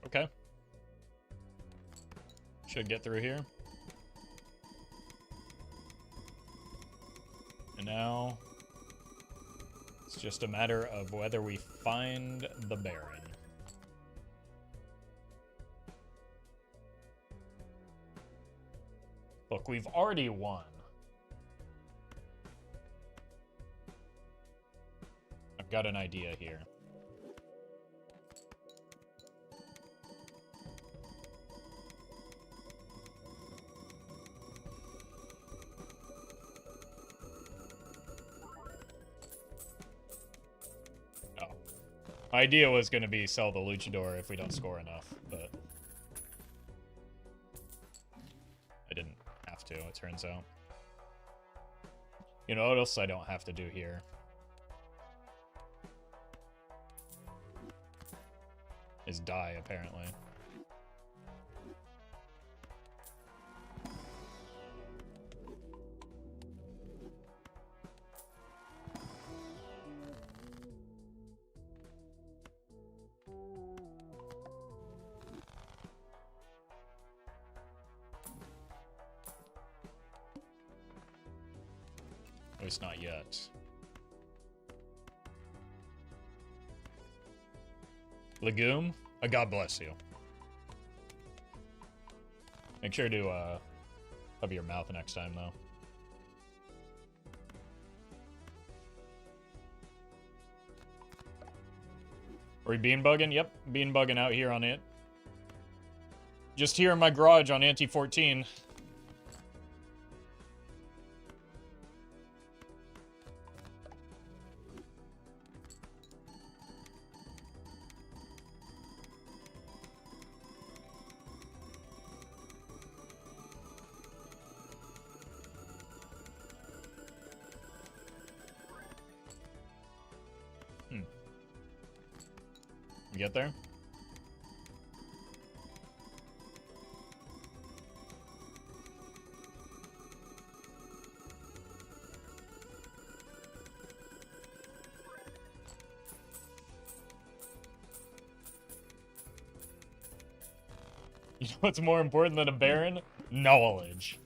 Okay. Should get through here. And now it's just a matter of whether we find the Baron. Look, we've already won. I've got an idea here. My idea was going to be sell the Luchador if we don't score enough, but I didn't have to, it turns out. You know what else I don't have to do here? Is die, apparently. At least not yet. Legume? God bless you. Make sure to cover your mouth next time, though. Are we bean bugging? Yep, bean bugging out here on it. Just here in my garage on Ante 14. You get there? You know what's more important than a baron? Knowledge.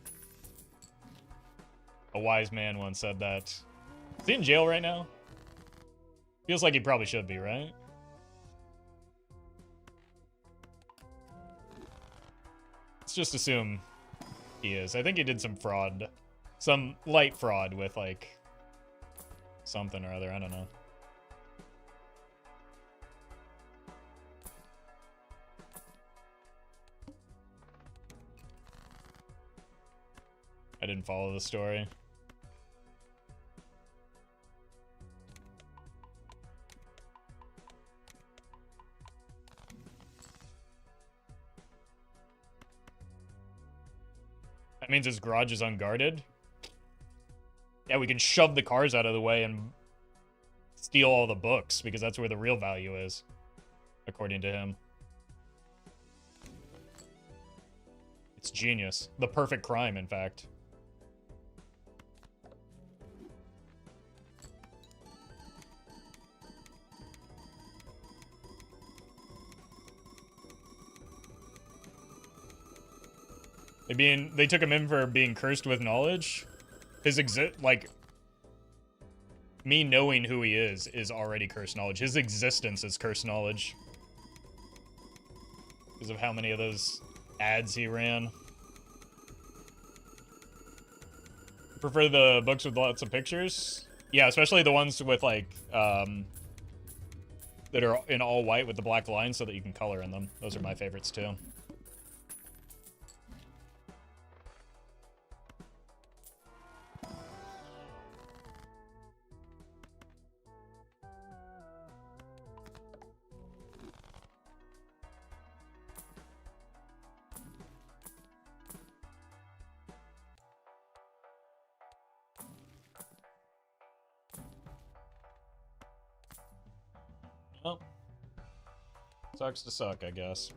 A wise man once said that. Is he in jail right now? Feels like he probably should be, right? Let's just assume he is. I think he did some fraud. Some light fraud with, like, something or other. I don't know. I didn't follow the story. That means his garage is unguarded? Yeah, we can shove the cars out of the way and steal all the books, because that's where the real value is, according to him. It's genius. The perfect crime, in fact. They took him in for being cursed with knowledge. His like, me knowing who he is already cursed knowledge. His existence is cursed knowledge. Because of how many of those ads he ran. Prefer the books with lots of pictures? Yeah, especially the ones with, like, that are in all white with the black lines so that you can color in them. Those are my favorites, too. Well, sucks to suck, I guess.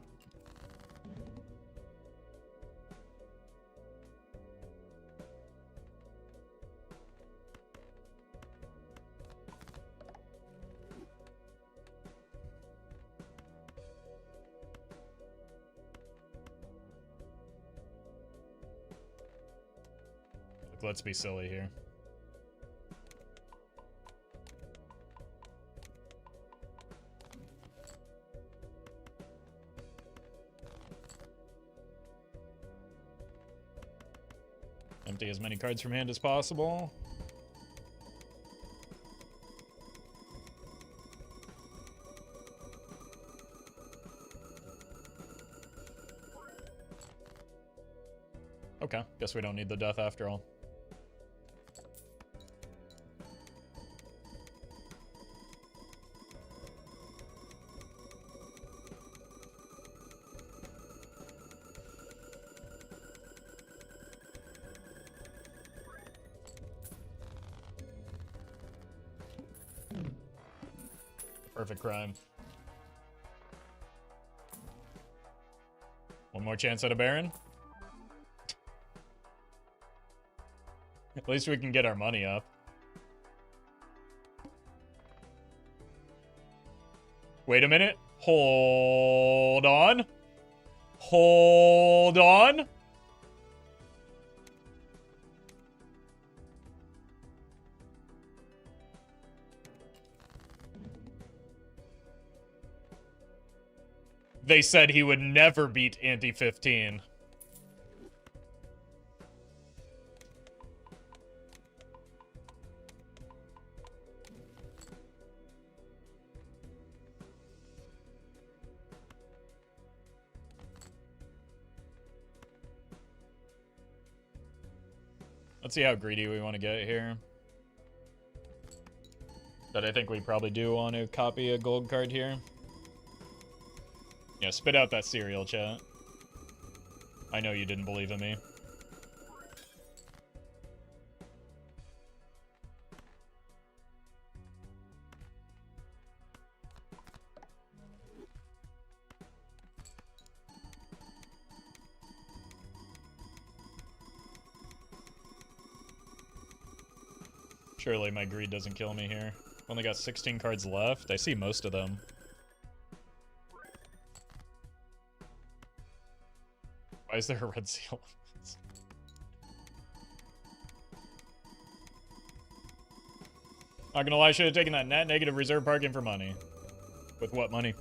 Look, let's be silly here. Empty as many cards from hand as possible. Okay, guess we don't need the death after all. Perfect crime. One more chance at a Baron? At least we can get our money up. Wait a minute. Hold on. Hold on. They said he would never beat Ante 15. Let's see how greedy we want to get here. But I think we probably do want to copy a gold card here. Yeah, spit out that cereal, chat. I know you didn't believe in me. Surely my greed doesn't kill me here. Only got 16 cards left. I see most of them. Why is there a red seal? Not gonna lie, I should have taken that net negative reserve parking for money. With what money?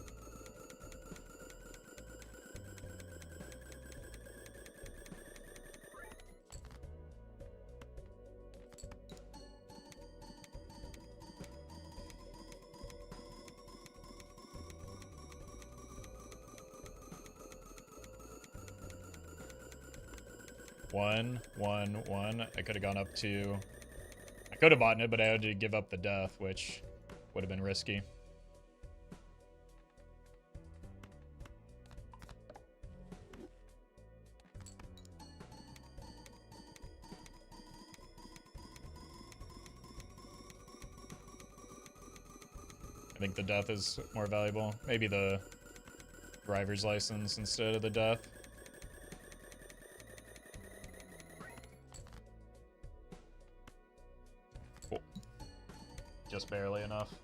One. I could have gone up to... I could have bought it, but I had to give up the death, which would have been risky. I think the death is more valuable. Maybe the driver's license instead of the death. Cool. Just barely enough.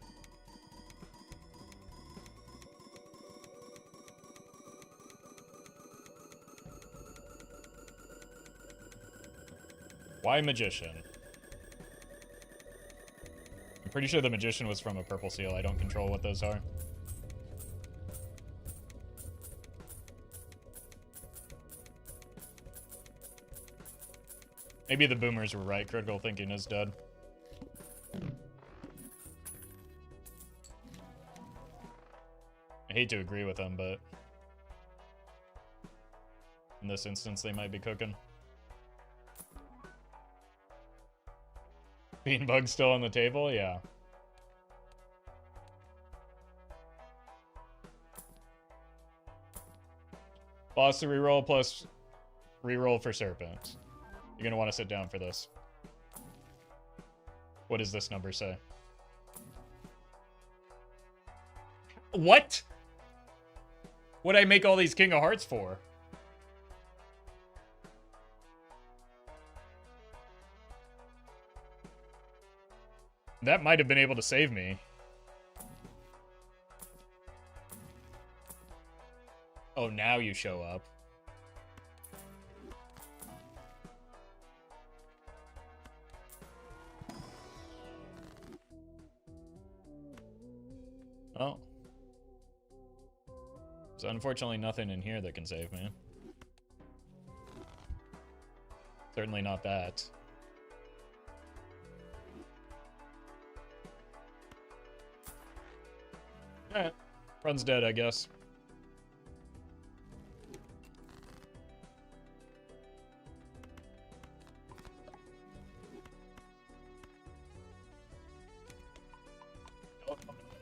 Why magician? I'm pretty sure the magician was from a purple seal. I don't control what those are. Maybe the boomers were right. Critical thinking is dead. I hate to agree with them, but in this instance, they might be cooking. Beanbug still on the table? Yeah. Boss to reroll plus reroll for Serpent. You're gonna want to sit down for this. What does this number say? What? What'd I make all these King of Hearts for? That might have been able to save me. Oh, now you show up. Oh. There's unfortunately nothing in here that can save me. Certainly not that. Alright. Run's dead, I guess.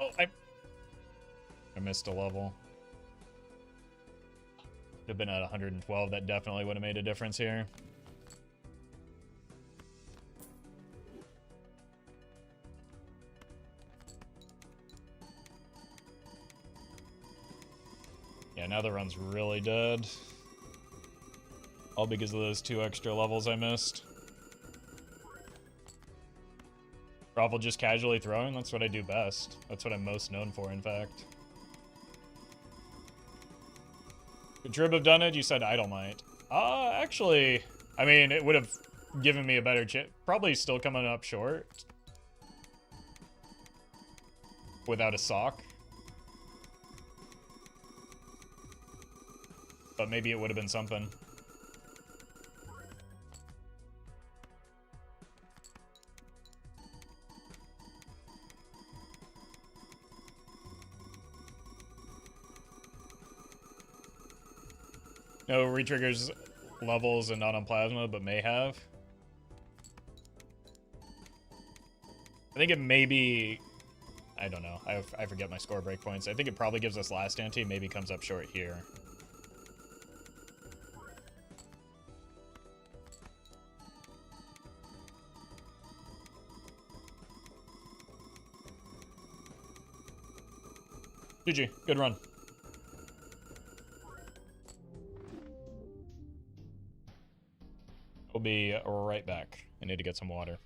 Oh, I missed a level. Could have been at 112. That definitely would have made a difference here. Yeah, now the run's really dead. All because of those 2 extra levels I missed. Roffle just casually throwing? That's what I do best. That's what I'm most known for, in fact. Could Trib have done it? You said Idle might. Actually, I mean, it would have given me a better chance. Probably still coming up short. Without a sock. But maybe it would have been something. No retriggers levels and not on plasma, but may have. I think it may be... I don't know. I forget my score breakpoints. I think it probably gives us last ante, maybe comes up short here. GG. Good run. We'll be right back. I need to get some water.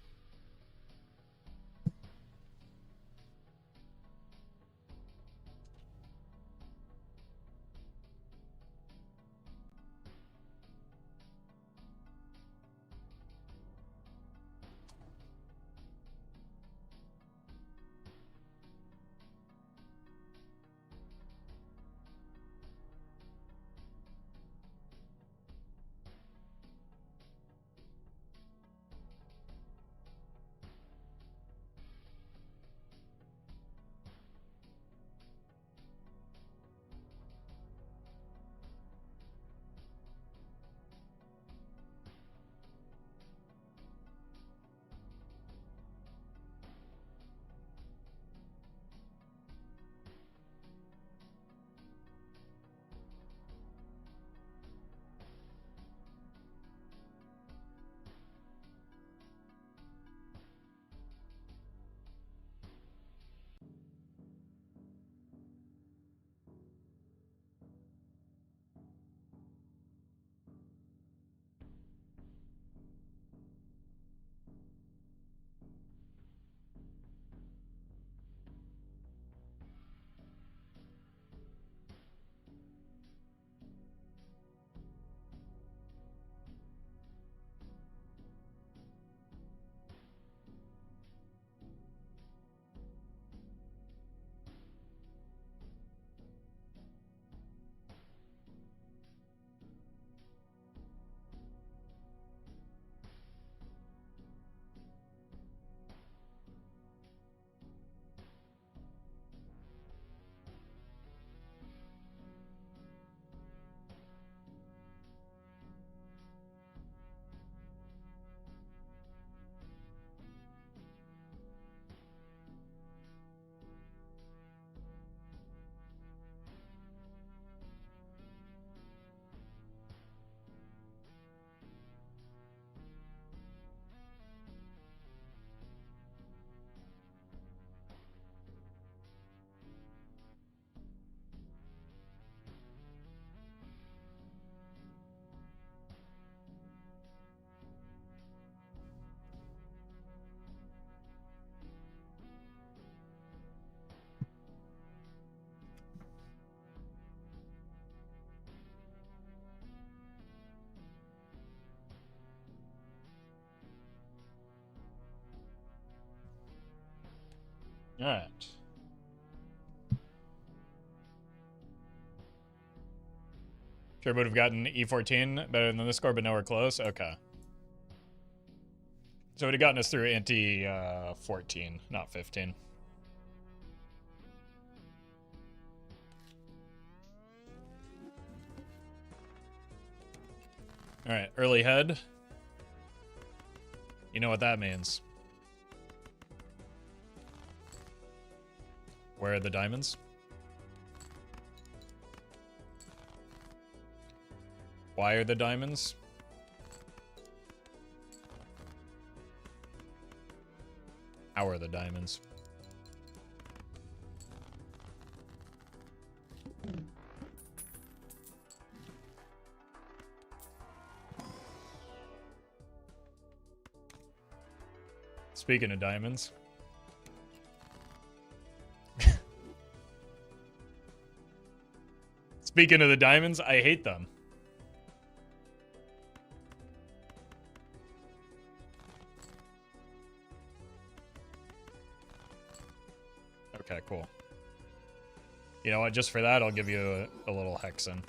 Alright. Sure would have gotten E14 better than this score, but nowhere close. Okay. So it would have gotten us through ante 14, not 15. Alright, early head. You know what that means. Where are the diamonds? Why are the diamonds? How are the diamonds? Speaking of diamonds. Speaking of the diamonds, I hate them. Okay, cool. You know what? Just for that, I'll give you a little hexen.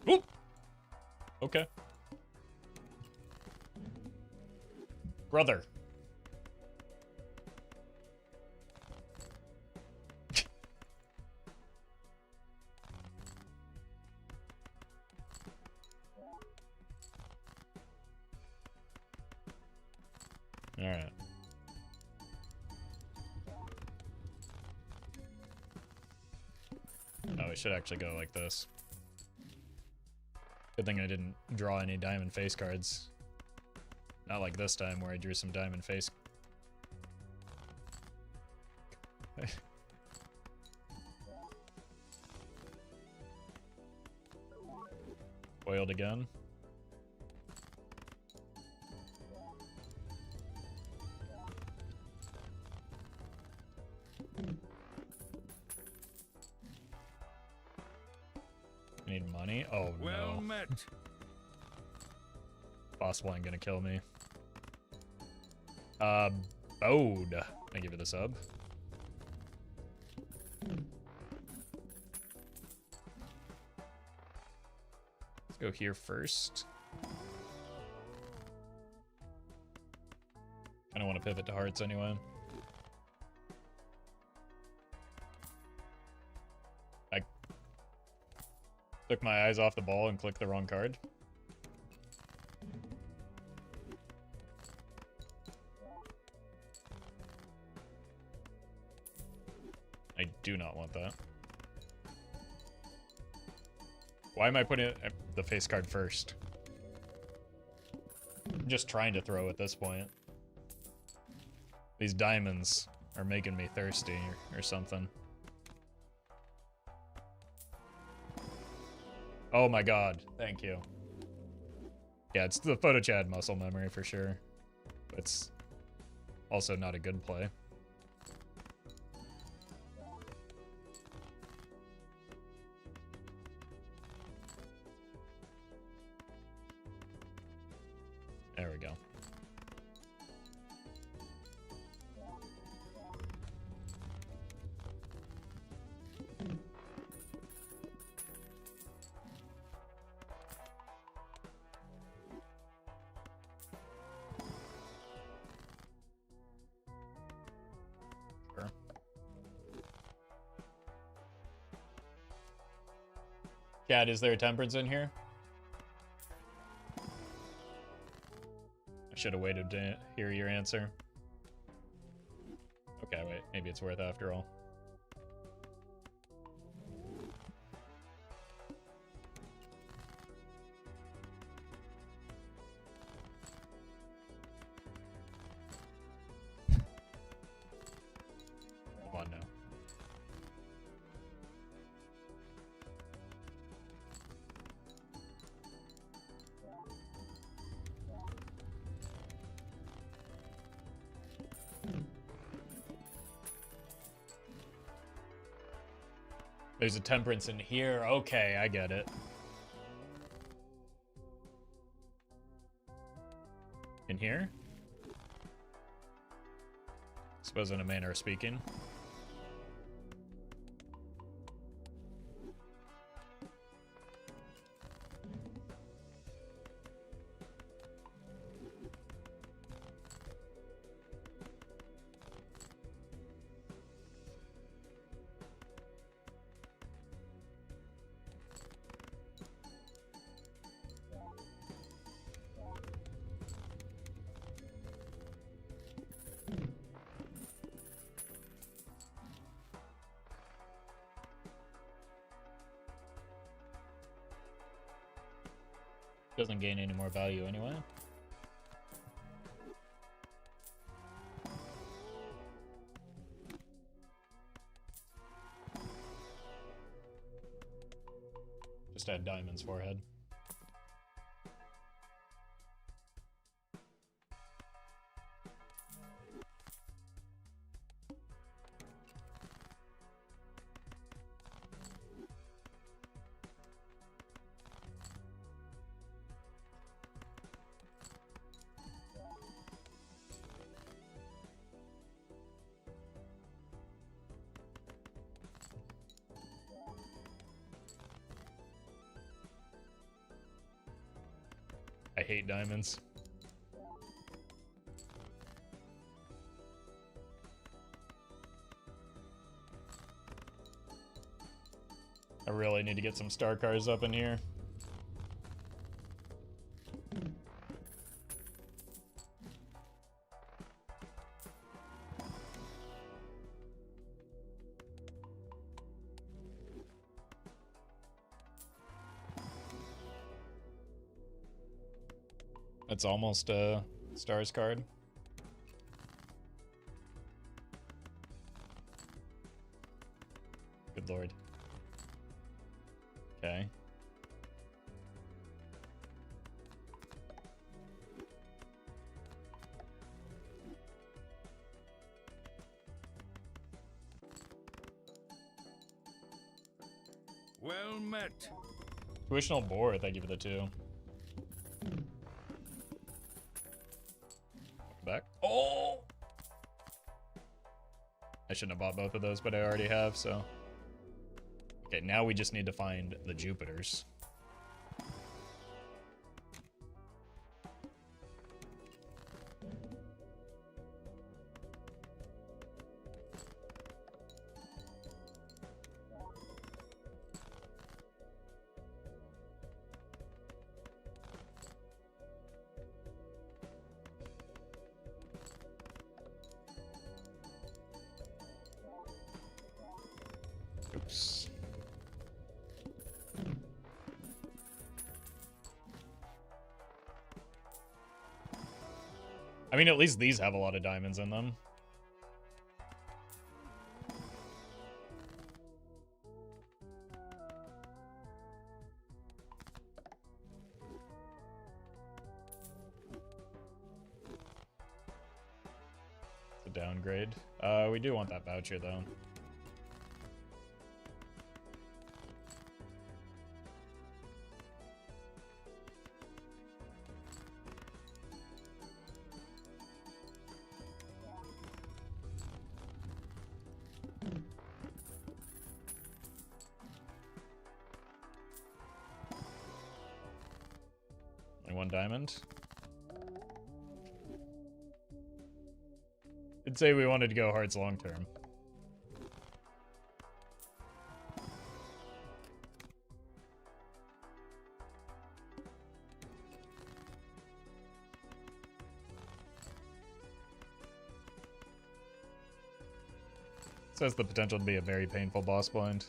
Oop! Okay. Brother. Alright. Oh, we should actually go like this. Good thing I didn't draw any diamond face cards. Not like this time where I drew some diamond face. Foiled again. I need money. Oh Well no. met. Boss one gonna kill me. Bode. I give it a sub. Let's go here first. I don't want to pivot to hearts anyway. I took my eyes off the ball and clicked the wrong card. I do not want that. Why am I putting the face card first? I'm just trying to throw at this point. These diamonds are making me thirsty or something. Oh my god, thank you. Yeah, it's the photo chat muscle memory for sure. It's also not a good play. There we go. Sure. Cat, is there a temperance in here? Should have waited to hear your answer. Okay, wait. Maybe it's worth after all. Come on now. There's a temperance in here. Okay, I get it. In here? Suppose in a manner of speaking. Doesn't gain any more value anyway. Just add diamonds forehead. I hate diamonds. I really need to get some star cars up in here. It's almost a stars card. Good lord. Okay. Well met. Tuitional bore, thank you for the 2. Back. Oh! I shouldn't have bought both of those, but I already have, so. Okay, now we just need to find the Jupiters. Oops. I mean, at least these have a lot of diamonds in them. It's a downgrade. We do want that voucher, though. And 1 diamond. I'd say we wanted to go hearts long term. This has the potential to be a very painful boss blind.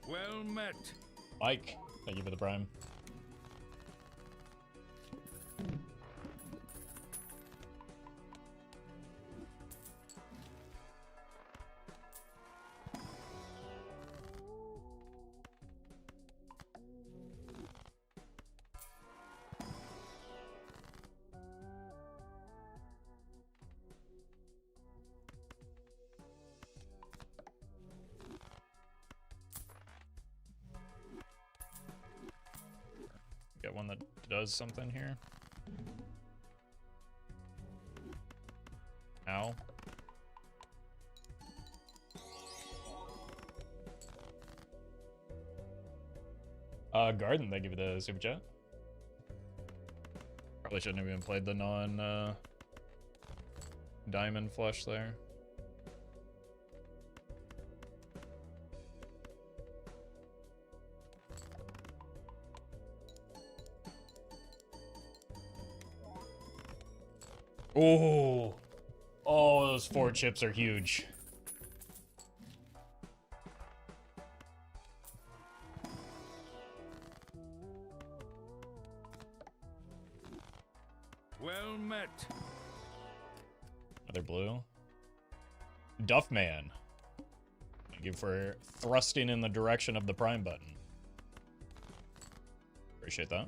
Well met. Mike, thank you for the prime. does something here. Ow. Garden, thank you for the super chat. Probably shouldn't have even played the non diamond flush there. Oh, oh, those 4 chips are huge. Well met. Another blue. Duffman. Thank you for thrusting in the direction of the prime button. Appreciate that.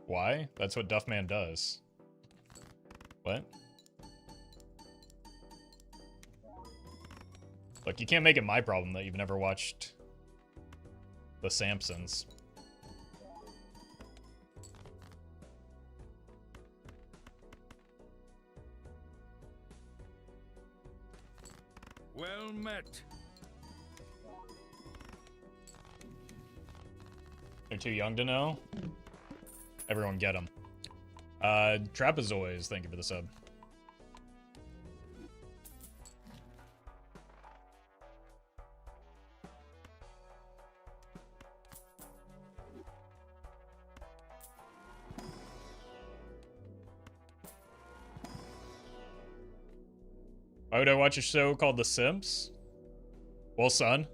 Why? That's what Duffman does. What? Look, you can't make it my problem that you've never watched The Simpsons. Well met. They're too young to know? Everyone get them. Trapezoids, thank you for the sub. Why would I watch a show called The Sims? Well, son,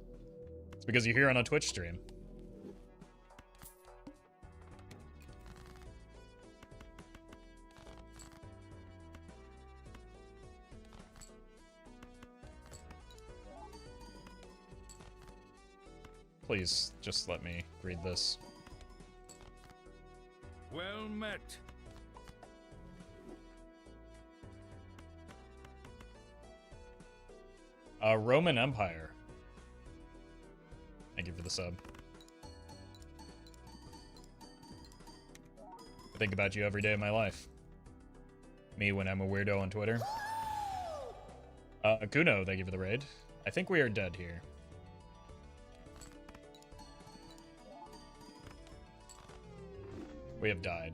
it's because you're here on a Twitch stream. Please, just let me read this. Well met. Roman Empire. Thank you for the sub. I think about you every day of my life. Me when I'm a weirdo on Twitter. Kuno, thank you for the raid. I think we are dead here. We have died.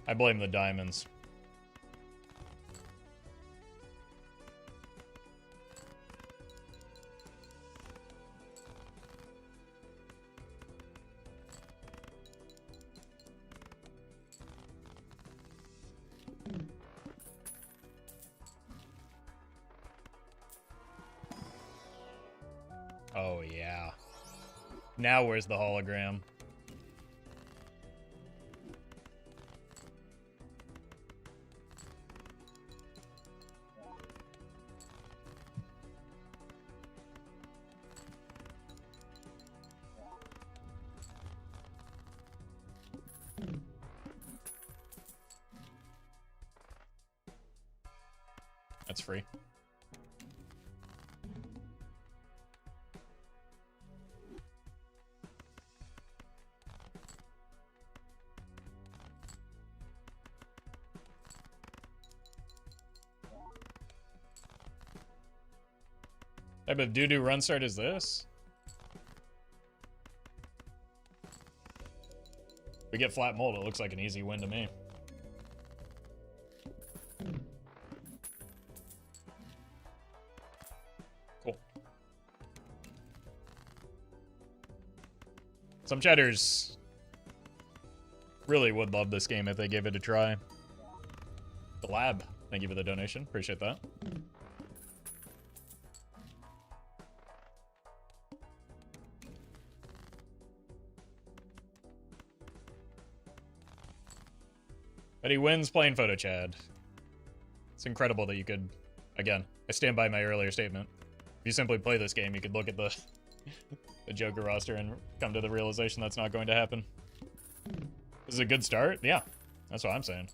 I blame the diamonds. Oh, yeah. Now where's the hologram? That's free. Type of doo-doo run start is this? We get flat mold, it looks like an easy win to me. Cool. Some chatters really would love this game if they gave it a try. The Lab, thank you for the donation. Appreciate that. But he wins playing Photo Chad. It's incredible that you could... Again, I stand by my earlier statement. If you simply play this game, you could look at the the Joker roster and come to the realization that's not going to happen. This is a good start? Yeah, that's what I'm saying.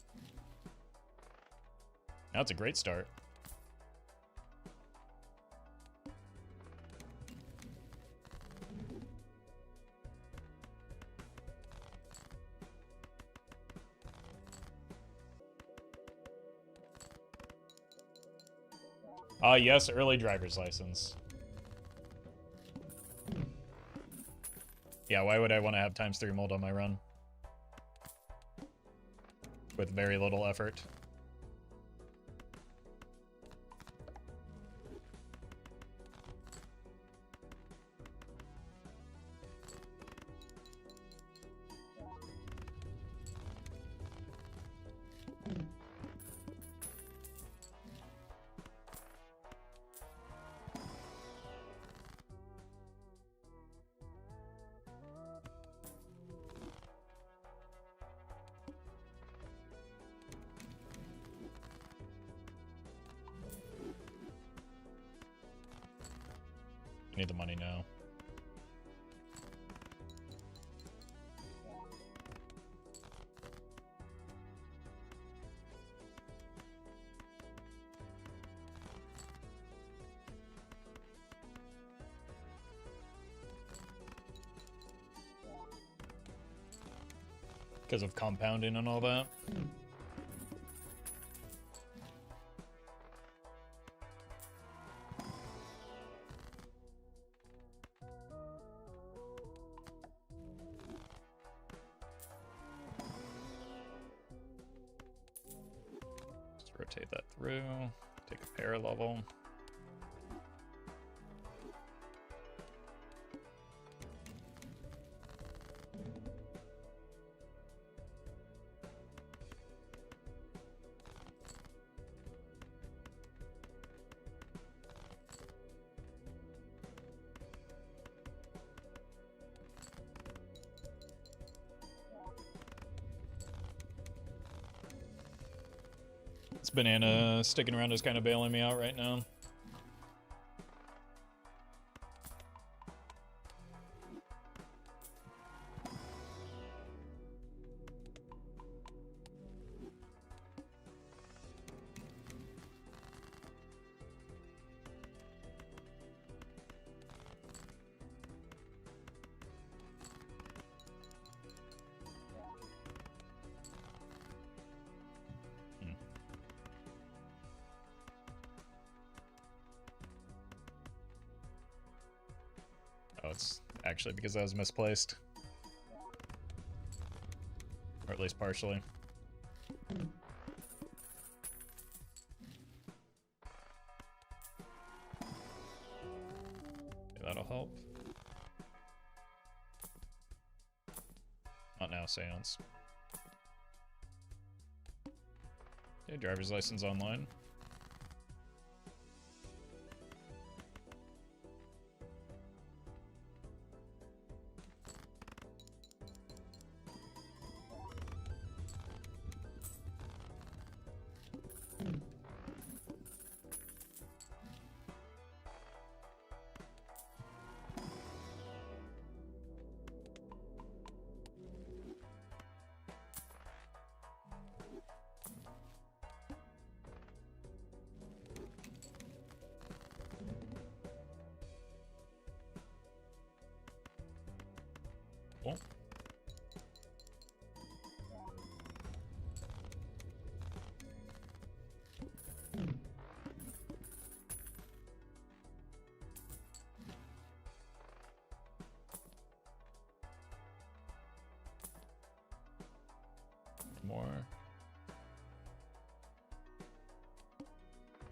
Now it's a great start. Yes, early driver's license. Yeah, why would I want to have ×3 mold on my run? With very little effort. Need the money now. Because of compounding and all that. Rotate that through, take a pair level. This banana sticking around is kind of bailing me out right now. Oh, it's actually because I was misplaced. Or at least partially. Okay, that'll help. Not now, Seance. Okay, driver's license online. Cool. More.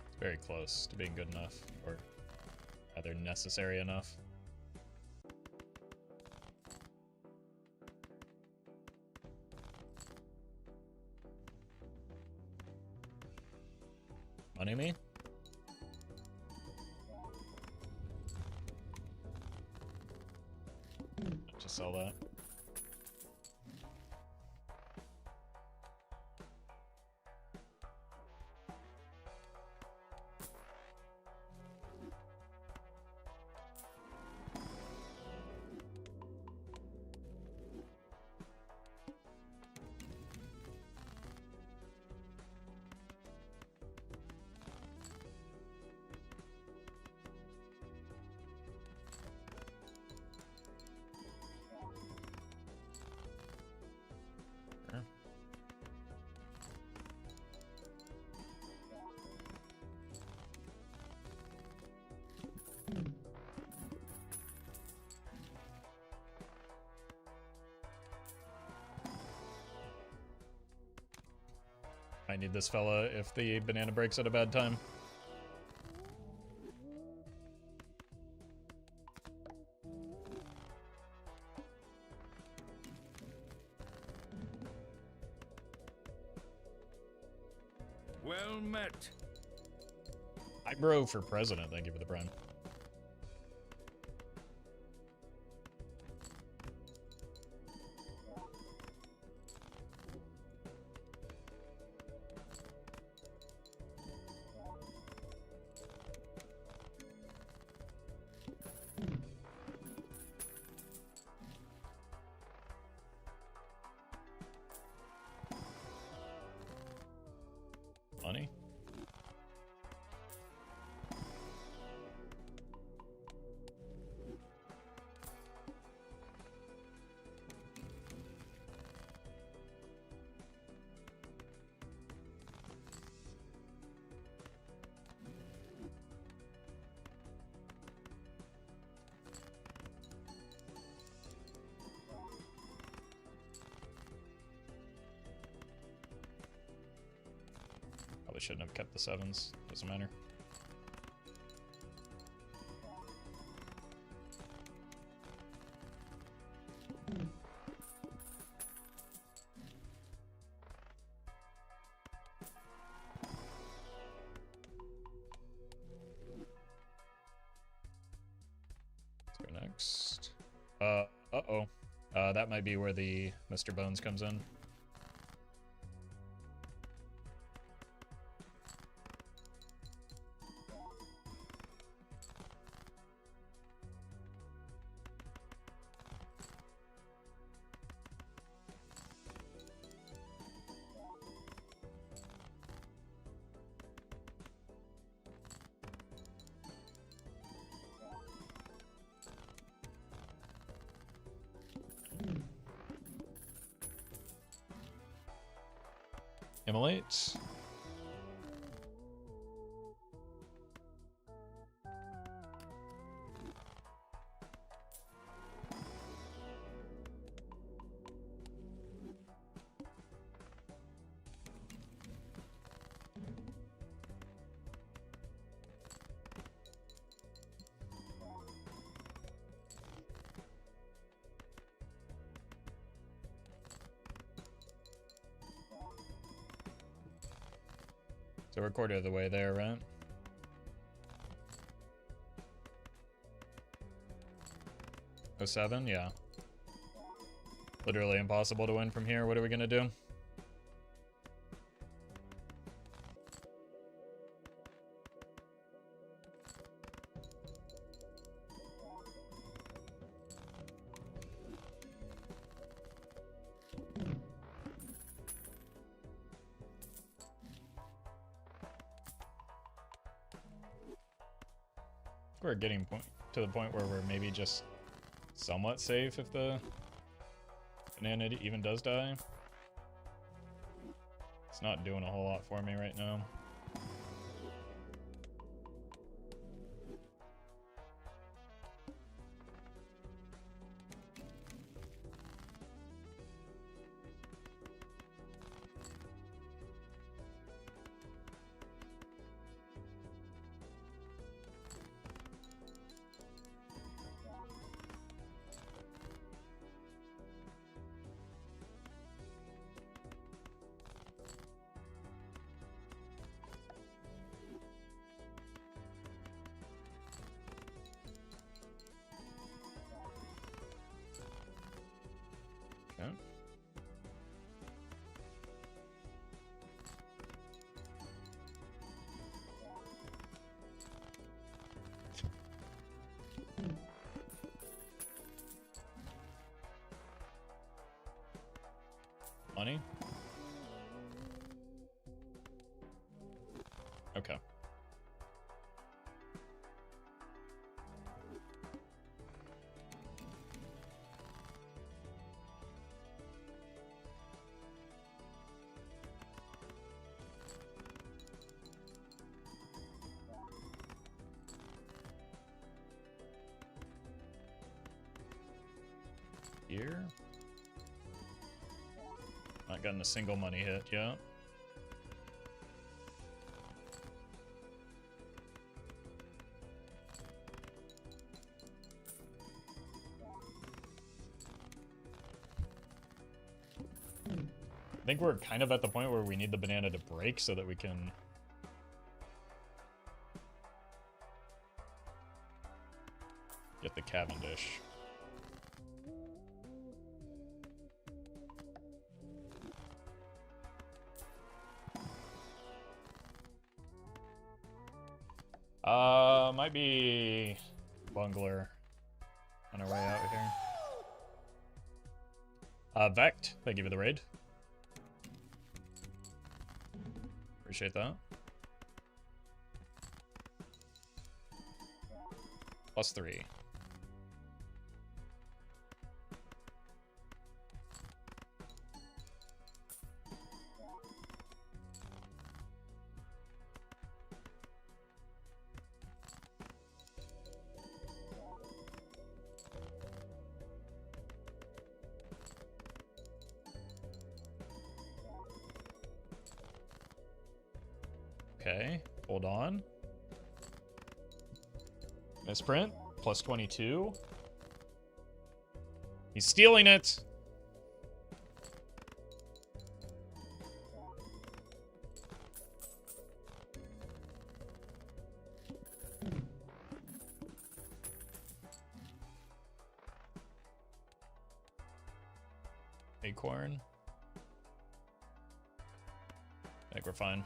It's very close to being good enough, or rather necessary enough. Money me? Just sell that. I need this fella if the banana breaks at a bad time. Well met. Hi, bro, for president. Thank you for the prime. Money. Probably shouldn't have kept the 7s. Doesn't matter. Let's go next. Uh-oh. That might be where the Mr. Bones comes in. Immolate. So we're a quarter of the way there, right? Oh, 7? Yeah. Literally impossible to win from here. What are we gonna do? We're getting to the point where we're maybe just somewhat safe if the banana even does die. It's not doing a whole lot for me right now. Okay. Money? Okay. Here? Not gotten a single money hit yet. think we're kind of at the point where we need the banana to break so that we can... get the Cavendish. Might be Bungler on our way out here. Vect, thank you for the raid. Appreciate that. +3. Okay, hold on. Misprint, +22. He's stealing it! Acorn. I think we're fine.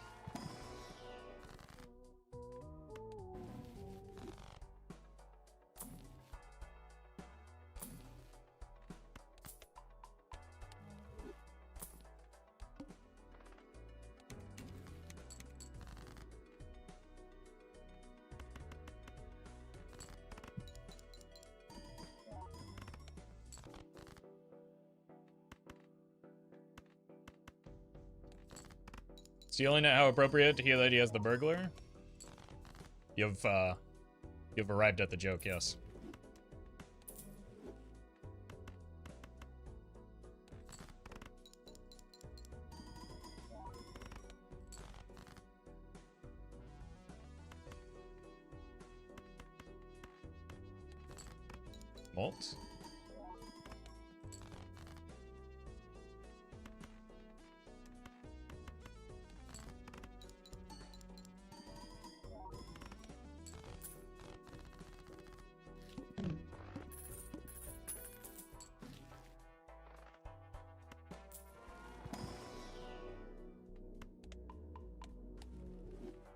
Stealing it, how appropriate to hear that he has the burglar? You've arrived at the joke, yes. Malt?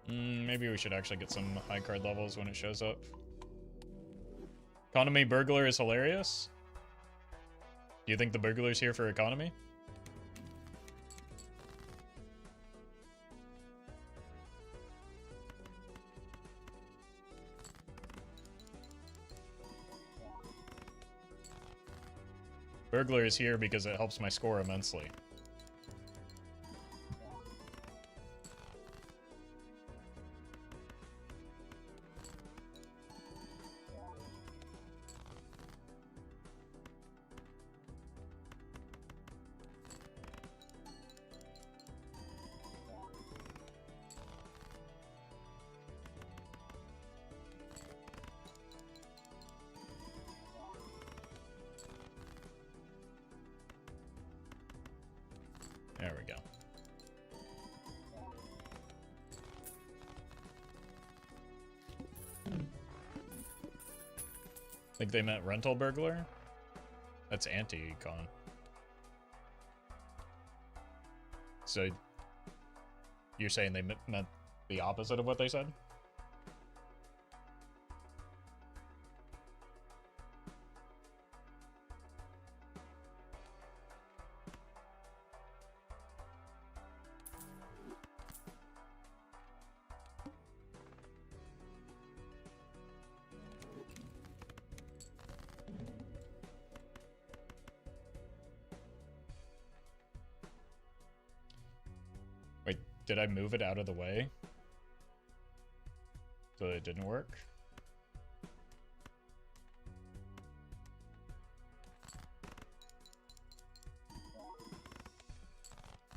Maybe we should actually get some high card levels when it shows up. Economy burglar is hilarious. Do you think the burglar's here for economy? Burglar is here because it helps my score immensely. There we go. Think they meant rental burglar? That's anti-con. So, you're saying they meant the opposite of what they said? Wait, did I move it out of the way? So it didn't work?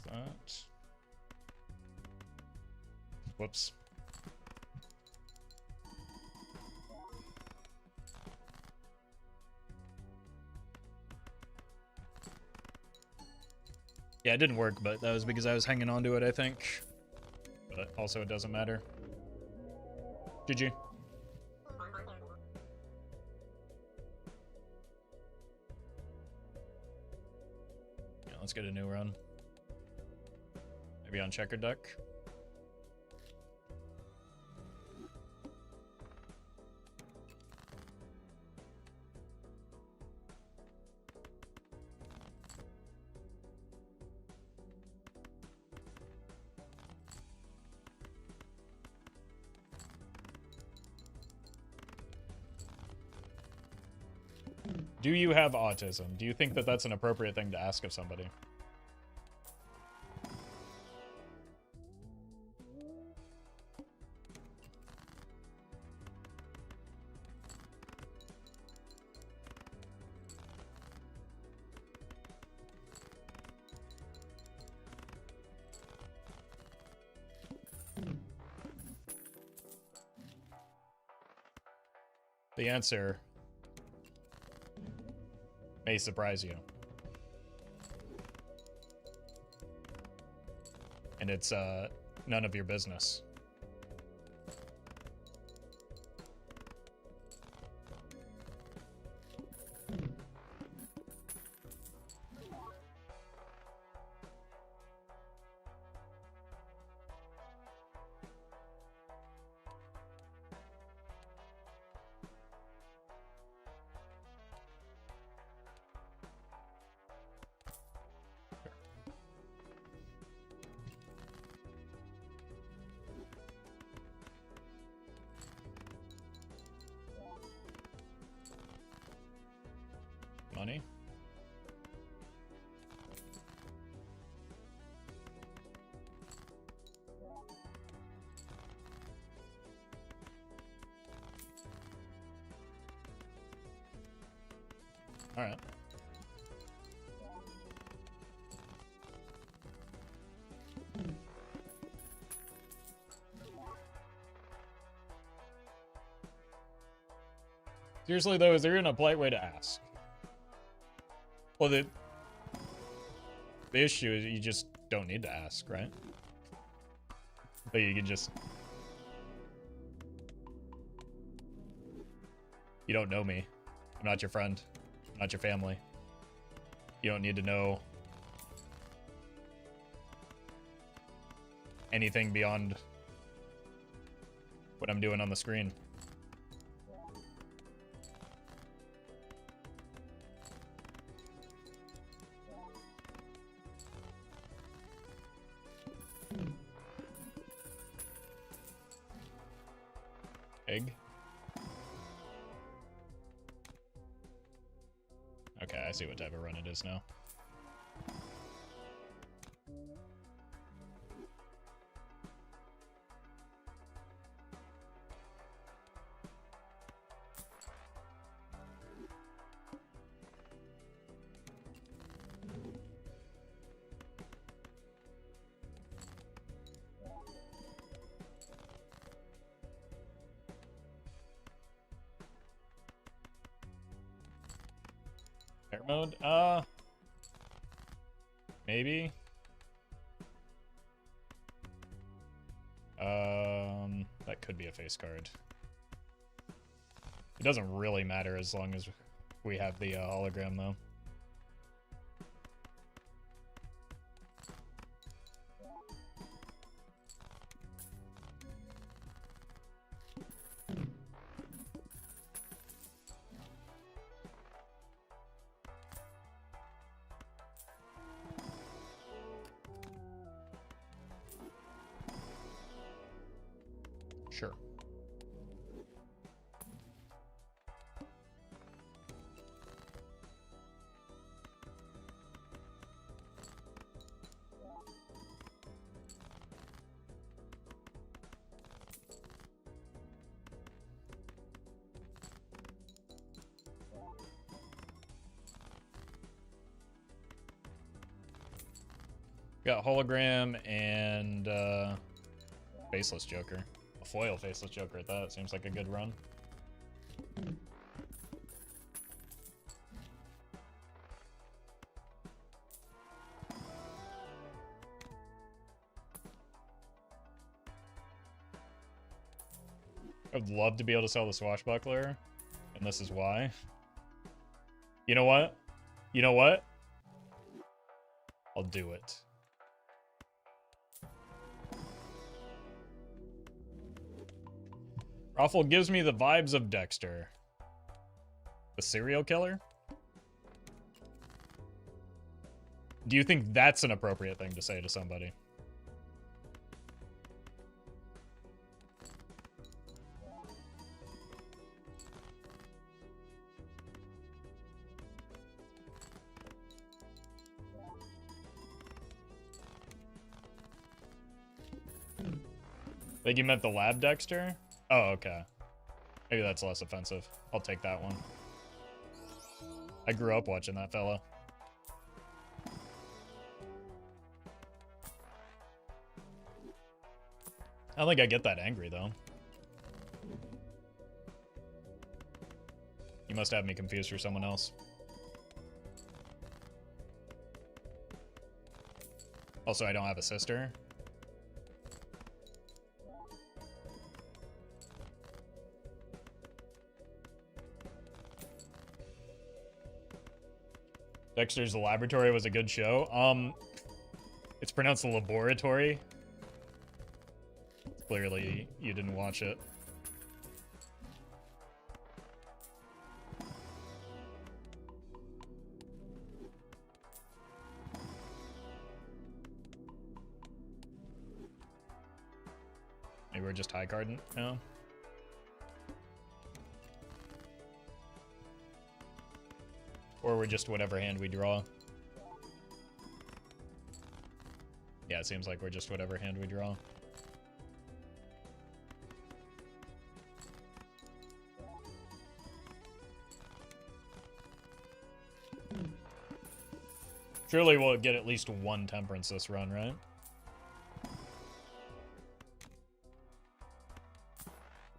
That. Whoops. Yeah, it didn't work, but that was because I was hanging on to it, I think. But also, it doesn't matter. GG. Yeah, let's get a new run. Maybe on checkered deck. Do you have autism? Do you think that that's an appropriate thing to ask of somebody? The answer may surprise you. And it's none of your business. Money. All right. Seriously though, is there even a polite way to ask? Well, the issue is you just don't need to ask, right? But you can just... You don't know me. I'm not your friend. I'm not your family. You don't need to know anything beyond what I'm doing on the screen. Egg. Okay, I see what type of run it is now. Air mode? Maybe. That could be a face card. It doesn't really matter as long as we have the hologram, though. Sure. Got hologram and faceless Joker. A foil faceless Joker at that. Seems like a good run. I would love to be able to sell the Swashbuckler, and this is why. You know what? You know what? I'll do it. Roffle gives me the vibes of Dexter. The serial killer? Do you think that's an appropriate thing to say to somebody? Like you meant the lab Dexter? Oh, okay. Maybe that's less offensive. I'll take that one. I grew up watching that fella. I don't think I get that angry, though. You must have me confused for someone else. Also, I don't have a sister. Dexter's Laboratory was a good show. It's pronounced the Laboratory. Clearly, you didn't watch it. Maybe we're just high carding now. Or we're just whatever hand we draw. Yeah, it seems like we're just whatever hand we draw. Surely we'll get at least one temperance this run, right?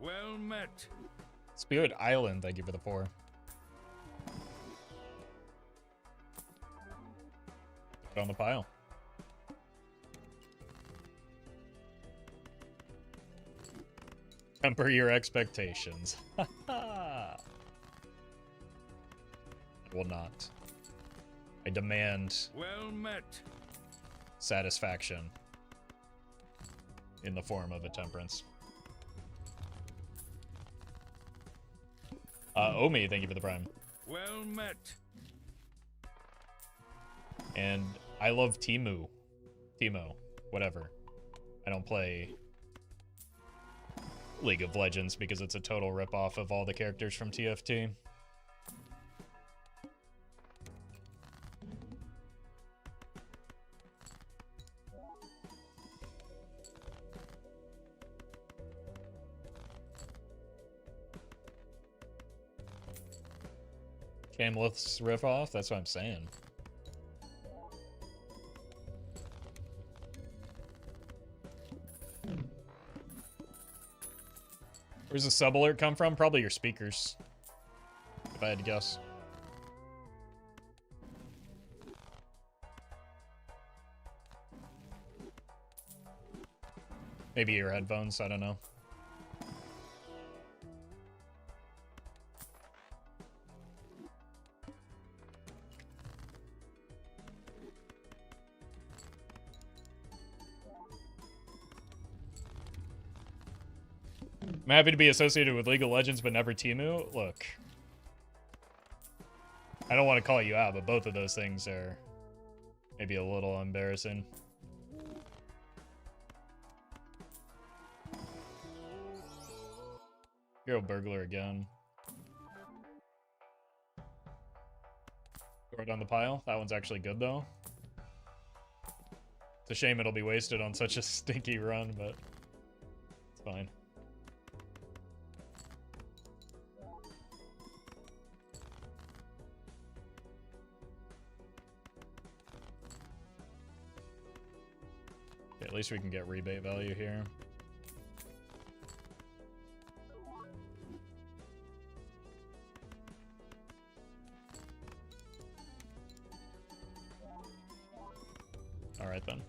Well met. Spirit Island, thank you for the 4. Put it on the pile. Temper your expectations. I will not. I demand well met. Satisfaction in the form of a temperance. Omi, thank you for the prime. Well met. And I love Timo, whatever. I don't play League of Legends because it's a total ripoff of all the characters from TFT. Camleth's riff off? That's what I'm saying. Where's the sub alert come from? Probably your speakers, if I had to guess. Maybe your headphones, I don't know. I'm happy to be associated with League of Legends, but never Temu. Look, I don't want to call you out, but both of those things are maybe a little embarrassing. Hero Burglar again. Throw it on the pile. That one's actually good, though. It's a shame it'll be wasted on such a stinky run, but it's fine. At least we can get rebate value here. All right then.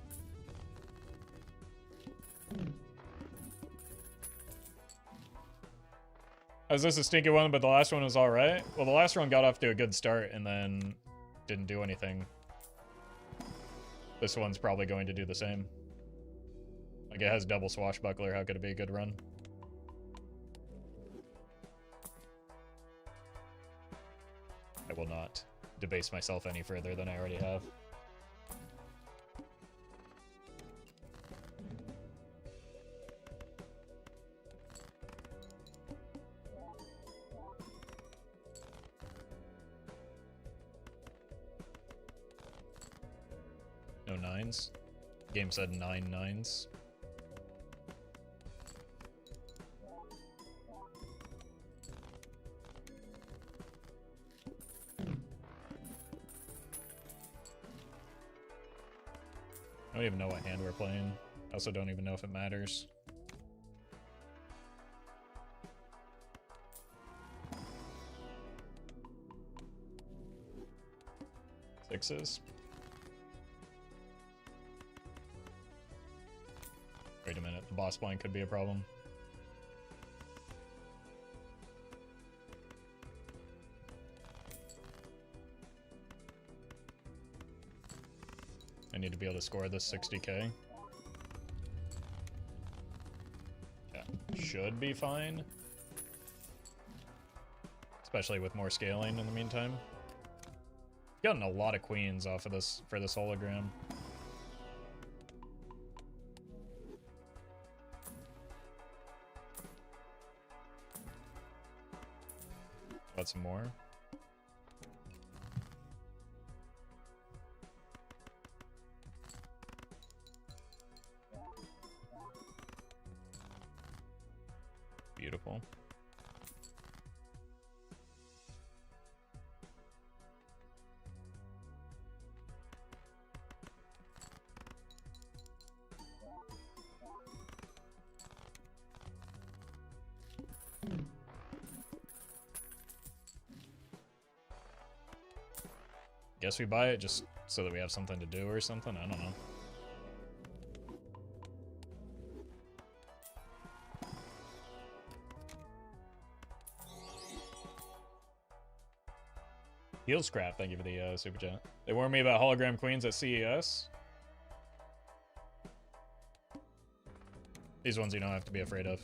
Was this a stinky one, but the last one was alright? Well, the last one got off to a good start and then didn't do anything. This one's probably going to do the same. Like, it has double swashbuckler. How could it be a good run? I will not debase myself any further than I already have. No nines. Game said 9 nines. I don't even know what hand we're playing. I also don't even know if it matters. Sixes. Wait a minute, the boss blind could be a problem. I need to be able to score this 60k. Yeah, should be fine. Especially with more scaling in the meantime. Gotten a lot of queens off of this for this hologram. Got some more. Beautiful. Guess we buy it just so that we have something to do or something? I don't know. Heel Scrap, thank you for the super chat. They warned me about hologram queens at CES. These ones you don't have to be afraid of.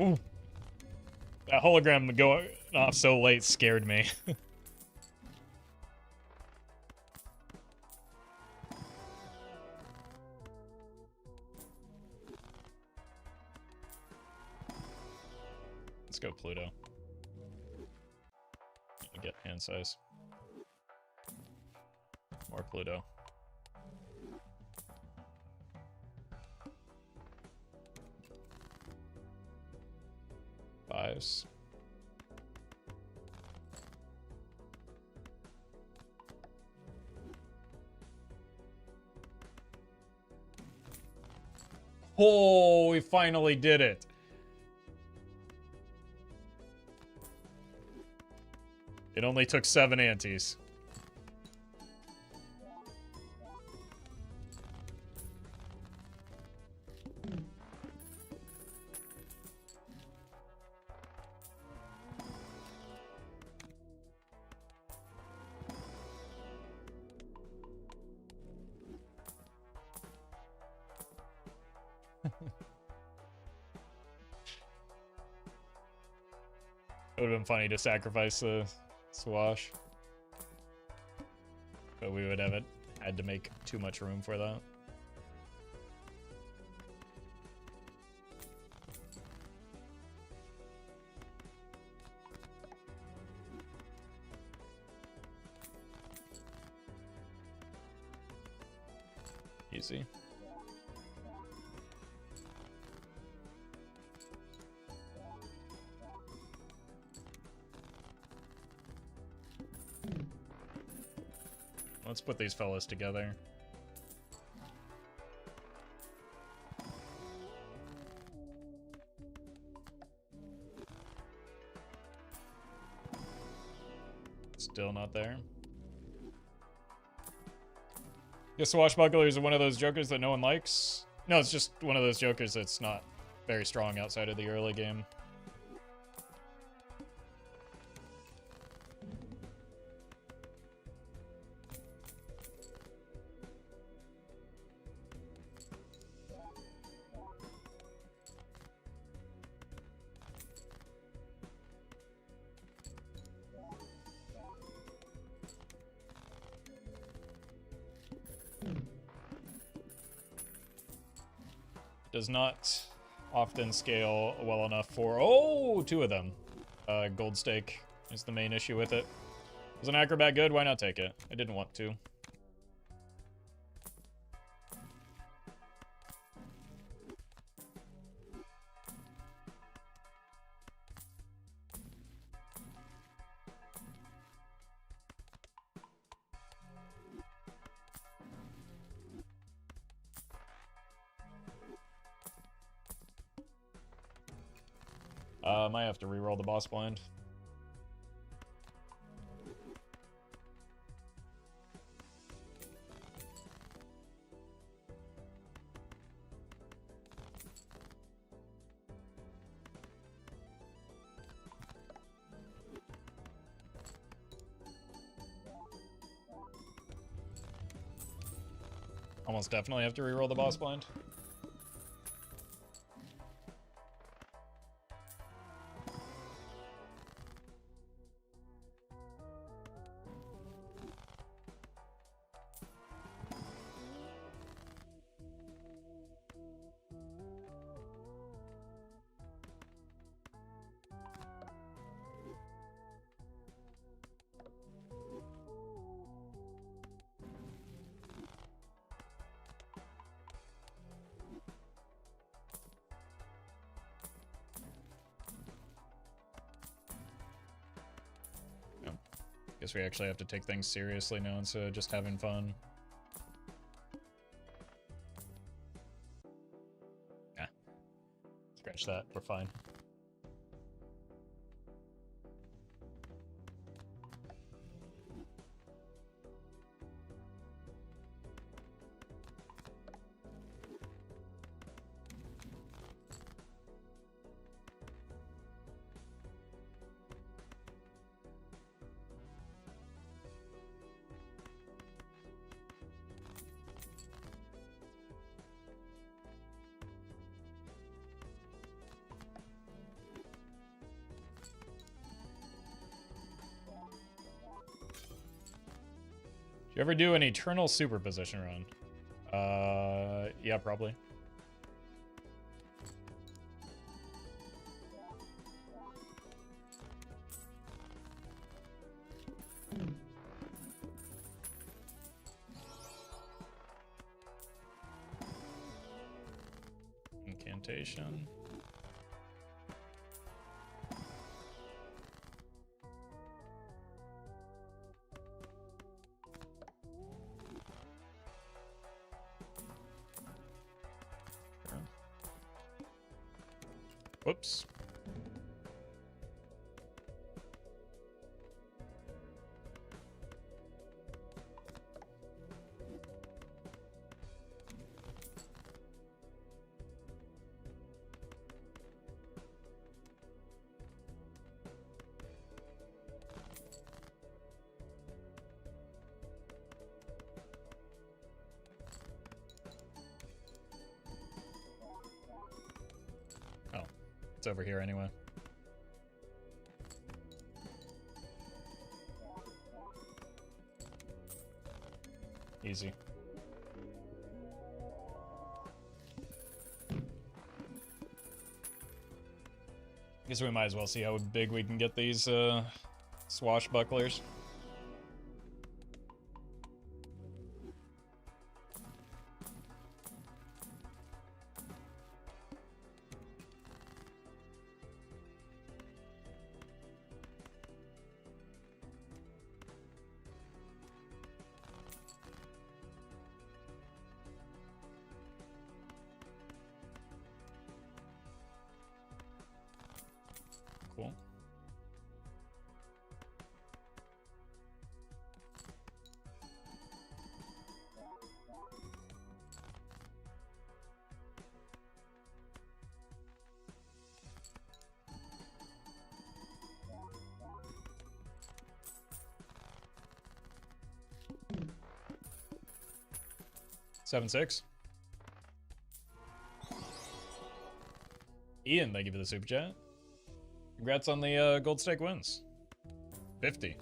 Ooh. That hologram going off so late scared me. Let's go Pluto. Get hand size. More Pluto. Fives. Oh, we finally did it. It only took 7 antes. It would have been funny to sacrifice the swash. But we would have had to make too much room for that. Easy. Let's put these fellas together. Still not there. The Swashbucklers are one of those jokers that no one likes. No, it's just one of those jokers that's not very strong outside of the early game. Does not often scale well enough for... Oh, two of them. Gold stake is the main issue with it. Was an acrobat good? Why not take it? I didn't want to. Might have to reroll the boss blind. Almost definitely have to reroll the boss blind. Guess we actually have to take things seriously now instead of just having fun. Nah. Scratch that, we're fine. Do you ever do an eternal superposition run? Yeah, probably. Incantation. Whoops. It's over here anyway. Easy. Guess we might as well see how big we can get these swashbucklers. Cool. 7-6. Ian, thank you for the super chat. Congrats on the gold stake wins. 50.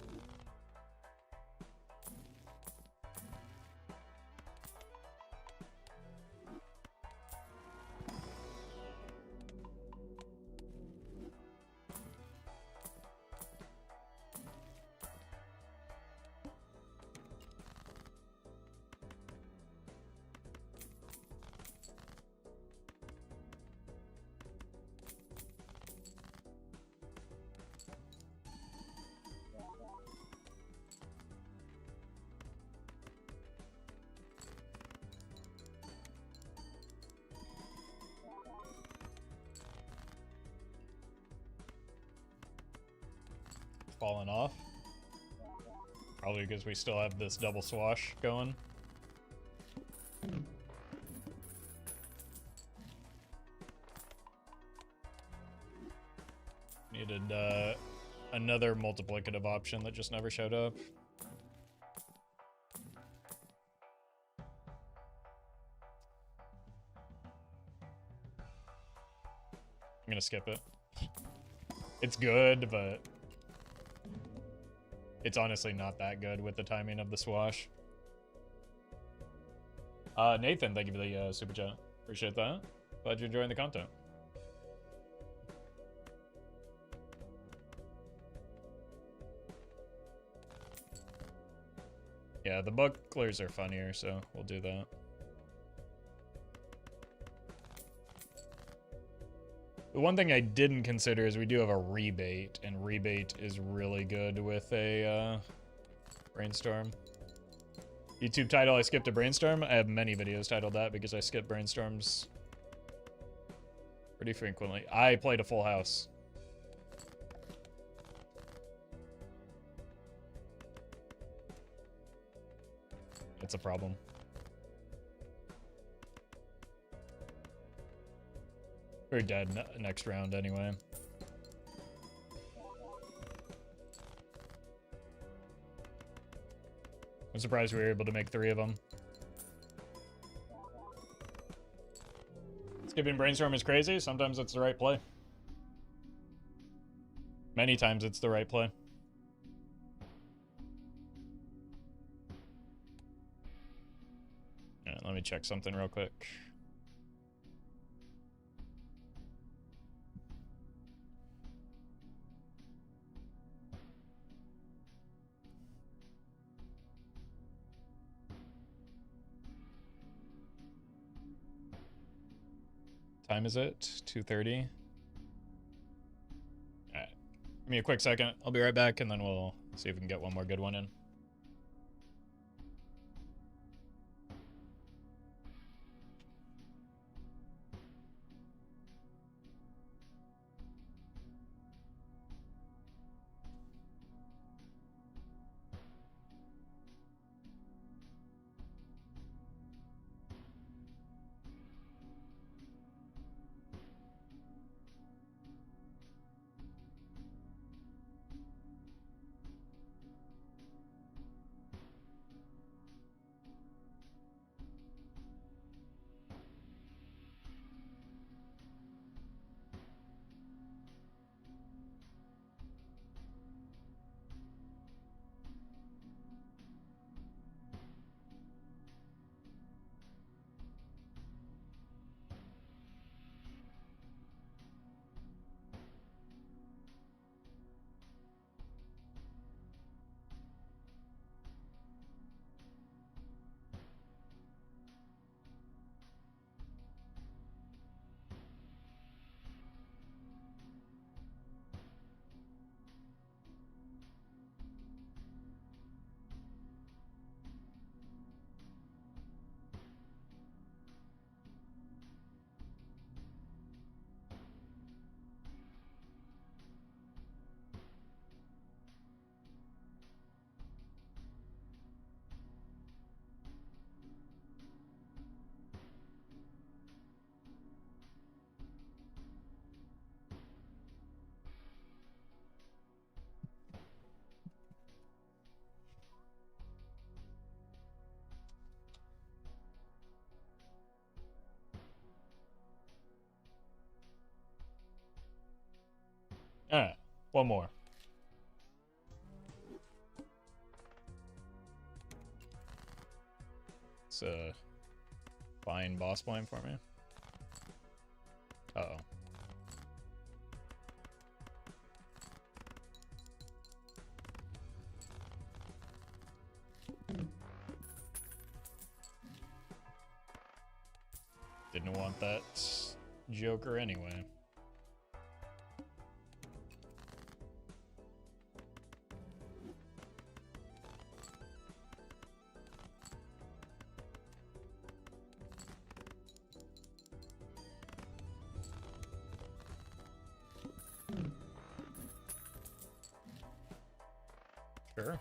Falling off. Probably because we still have this double swash going. Needed another multiplicative option that just never showed up. I'm gonna skip it. It's good, but it's honestly not that good with the timing of the swash. Nathan, thank you for the super chat. Appreciate that. Glad you're enjoying the content. Yeah, the bucklers are funnier, so we'll do that. The one thing I didn't consider is we do have a rebate, and rebate is really good with a brainstorm. YouTube title, I skipped a brainstorm. I have many videos titled that because I skip brainstorms pretty frequently. I played a full house. It's a problem. We're dead next round anyway. I'm surprised we were able to make 3 of them. Skipping brainstorm is crazy. Sometimes it's the right play. Many times it's the right play. Alright, let me check something real quick. Time is it? 2:30. Alright. Give me a quick second. I'll be right back, and then we'll see if we can get one more good one in. Alright, one more. It's a fine boss point for me. Uh-oh. Didn't want that Joker anyway. Sure.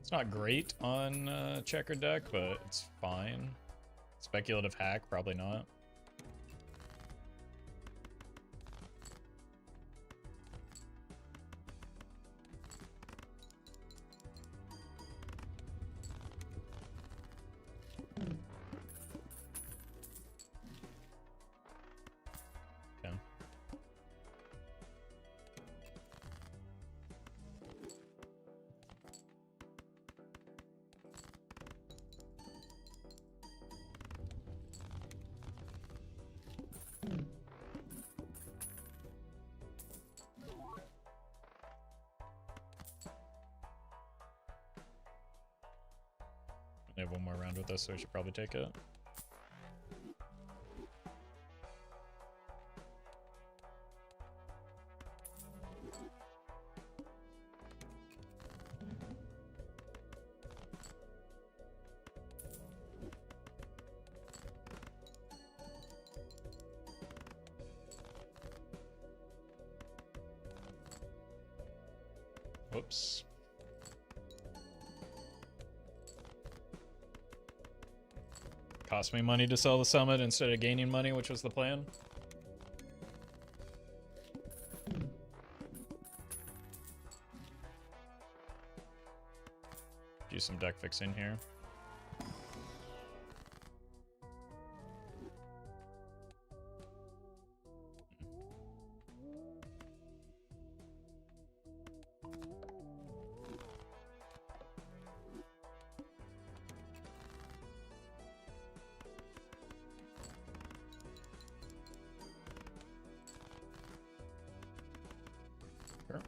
It's not great on checker deck, but it's fine. Speculative hack, probably not. Okay. I have one more round with this, so I should probably take it. Whoops. Cost me money to sell the summit instead of gaining money, which was the plan. Do some deck fixing here. Sure.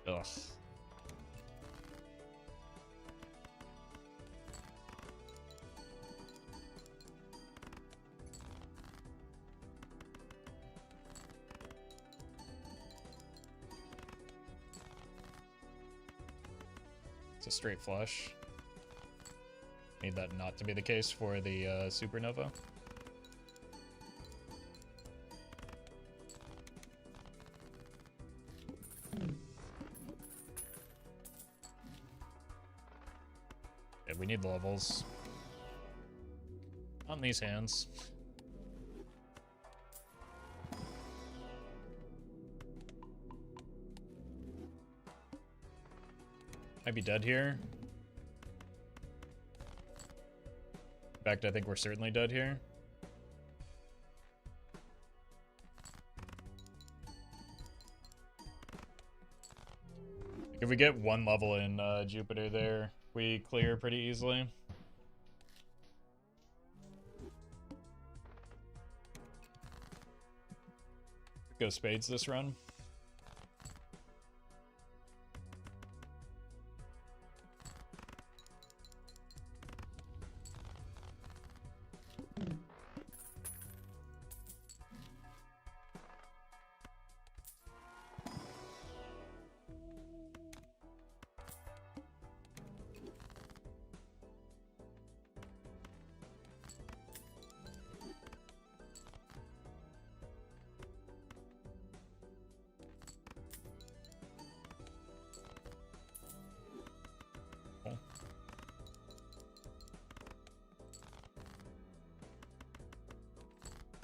Ugh. It's a straight flush. Need that not to be the case for the supernova. Yeah, we need levels. On these hands. Might be dead here. In fact, I think we're certainly dead here. If we get one level in Jupiter there, we clear pretty easily. Go spades this run.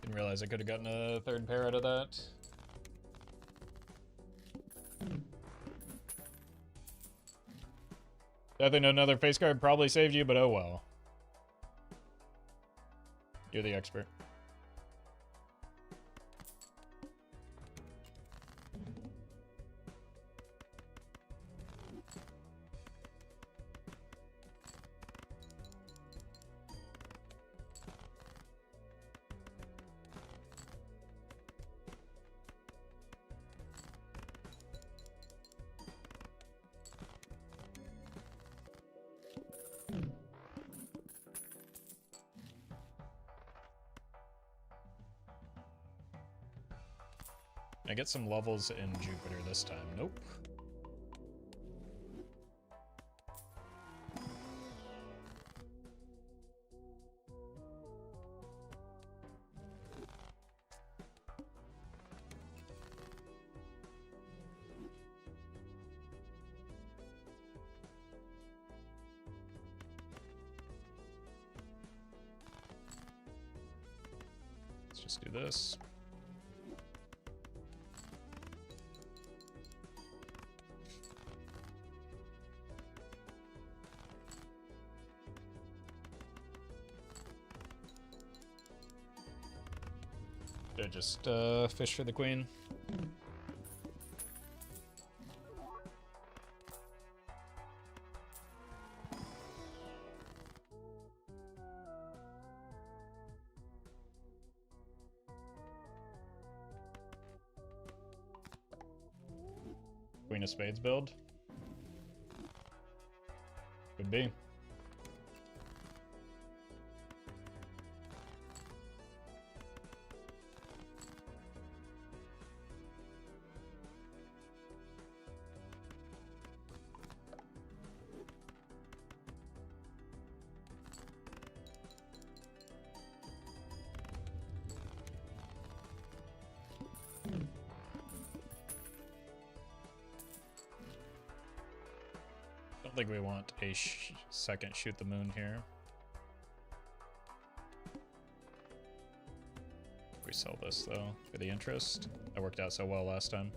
Didn't realize I could have gotten a third pair out of that. I think another face card probably saved you, but oh well. You're the expert. I get some levels in Jupiter this time. Nope. Let's just do this. Just fish for the queen. Queen of spades build. Could be. I think we want a second shoot the moon here. We sell this though for the interest. That worked out so well last time.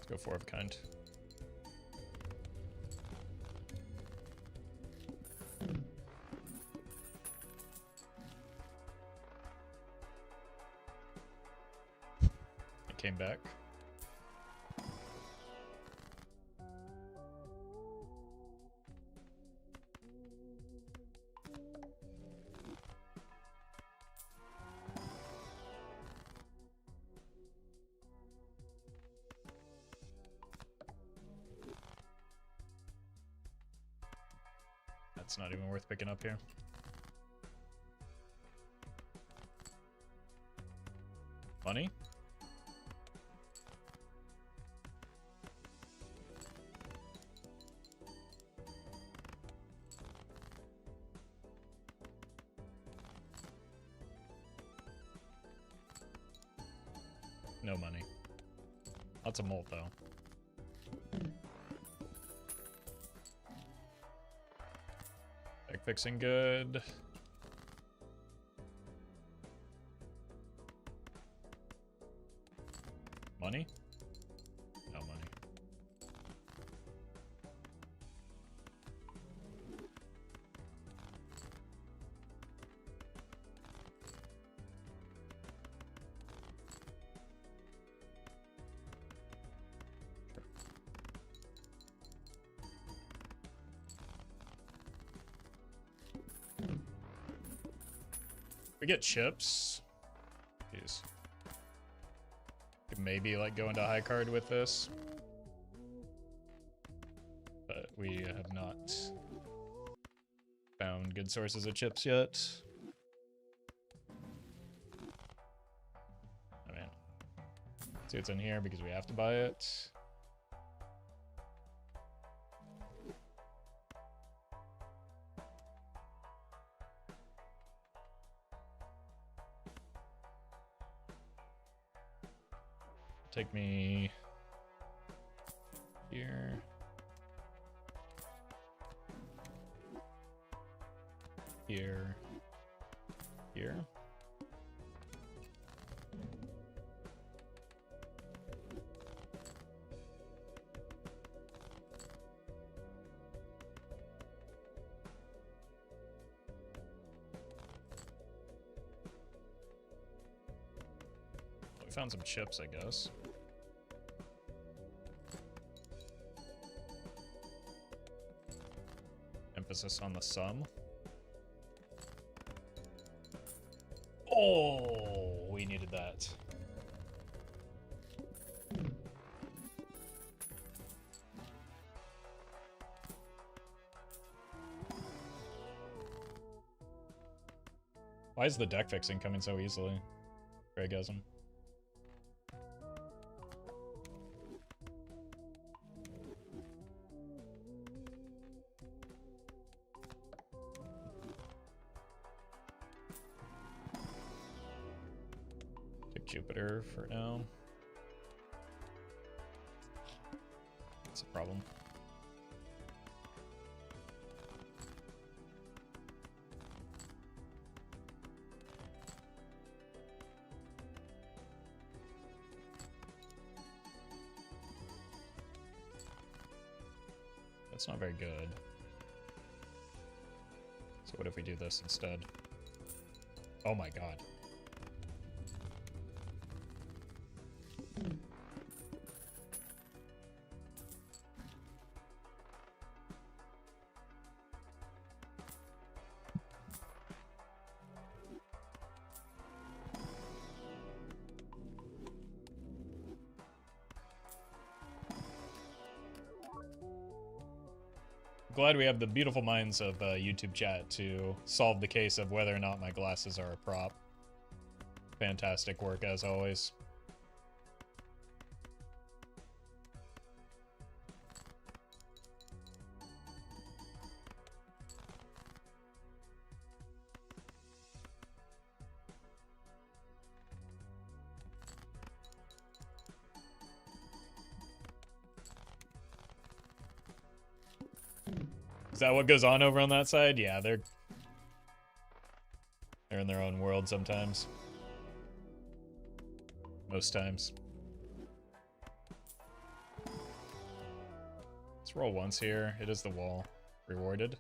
Go four of a kind. It came back. It's not even worth picking up here. Money? No money. Lots of molt though. Fixing good. Money? No money. We get chips. Jeez. Could maybe like go into high card with this. But we have not found good sources of chips yet. I mean, see what's in here because we have to buy it. take me here. Here. Here. We found some chips, I guess. Emphasis on the sum. Oh, we needed that. Why is the deck fixing coming so easily? Greygasm. Jupiter for now. That's a problem. That's not very good. So what if we do this instead? Oh my god. Glad we have the beautiful minds of YouTube chat to solve the case of whether or not my glasses are a prop. Fantastic work as always. Is that what goes on over on that side? Yeah, they're in their own world sometimes. Most times. Let's roll once here. It is the wall. Rewarded.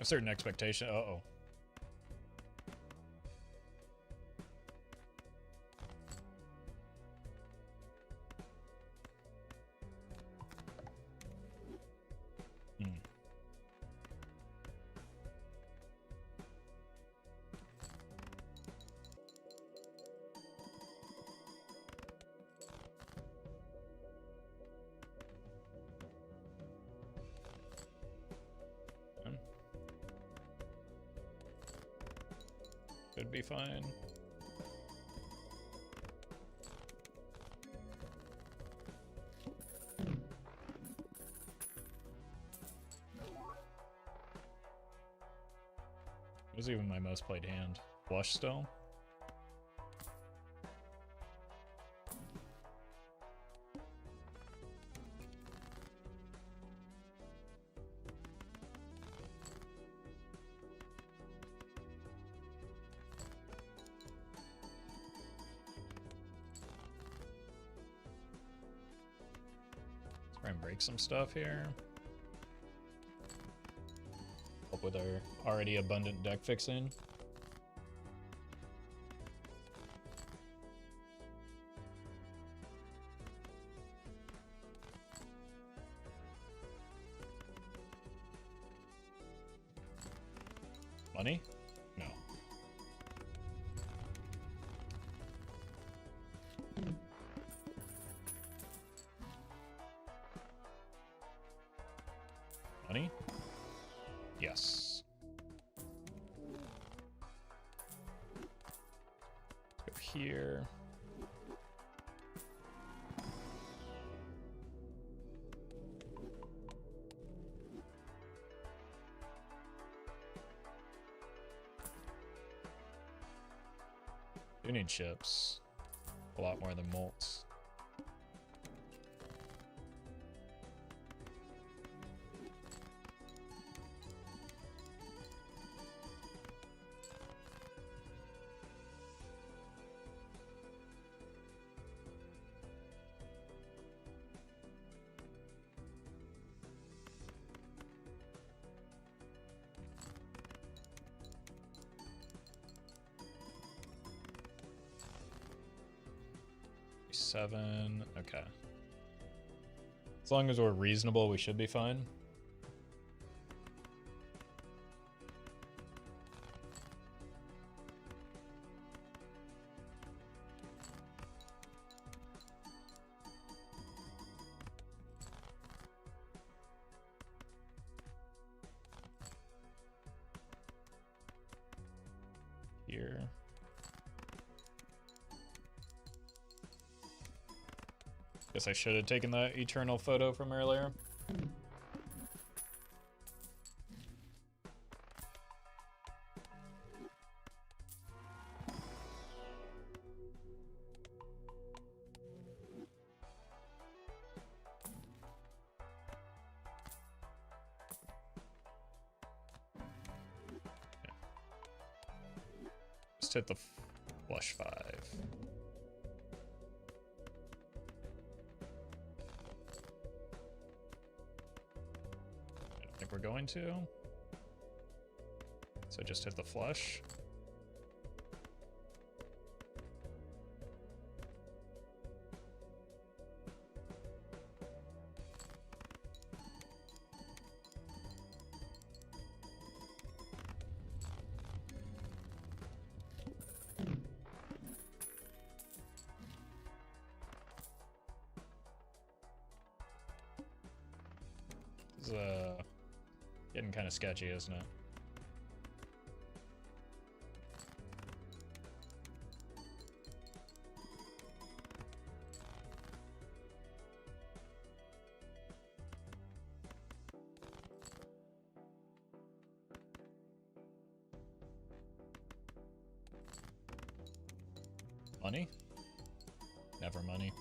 A certain expectation. Uh-oh. Should be fine. What is even my most played hand? Flush still? Try and break some stuff here. Help with our already abundant deck fixing. Money? No. Money? Yes. Let's go here. Do need chips. A lot more than malts. Seven. Okay. As long as we're reasonable, we should be fine. Here. Guess I should have taken that eternal photo from earlier. Okay. Just hit the flush 5. We're going to. So just hit the flush. This is getting kind of sketchy, isn't it? Money? Never money.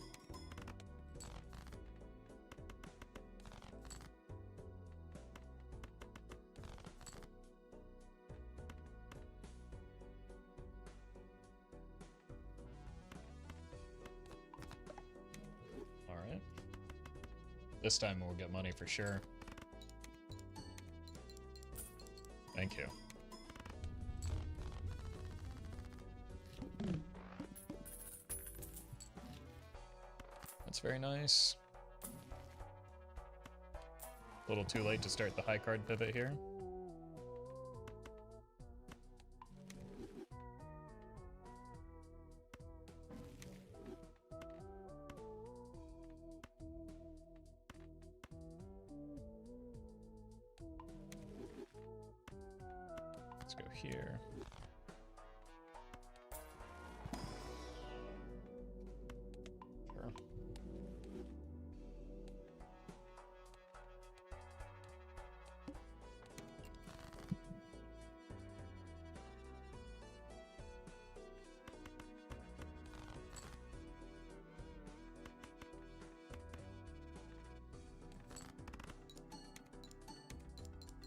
Alright. This time we'll get money for sure. Thank you. That's very nice. A little too late to start the high card pivot here. Let's go here. Sure.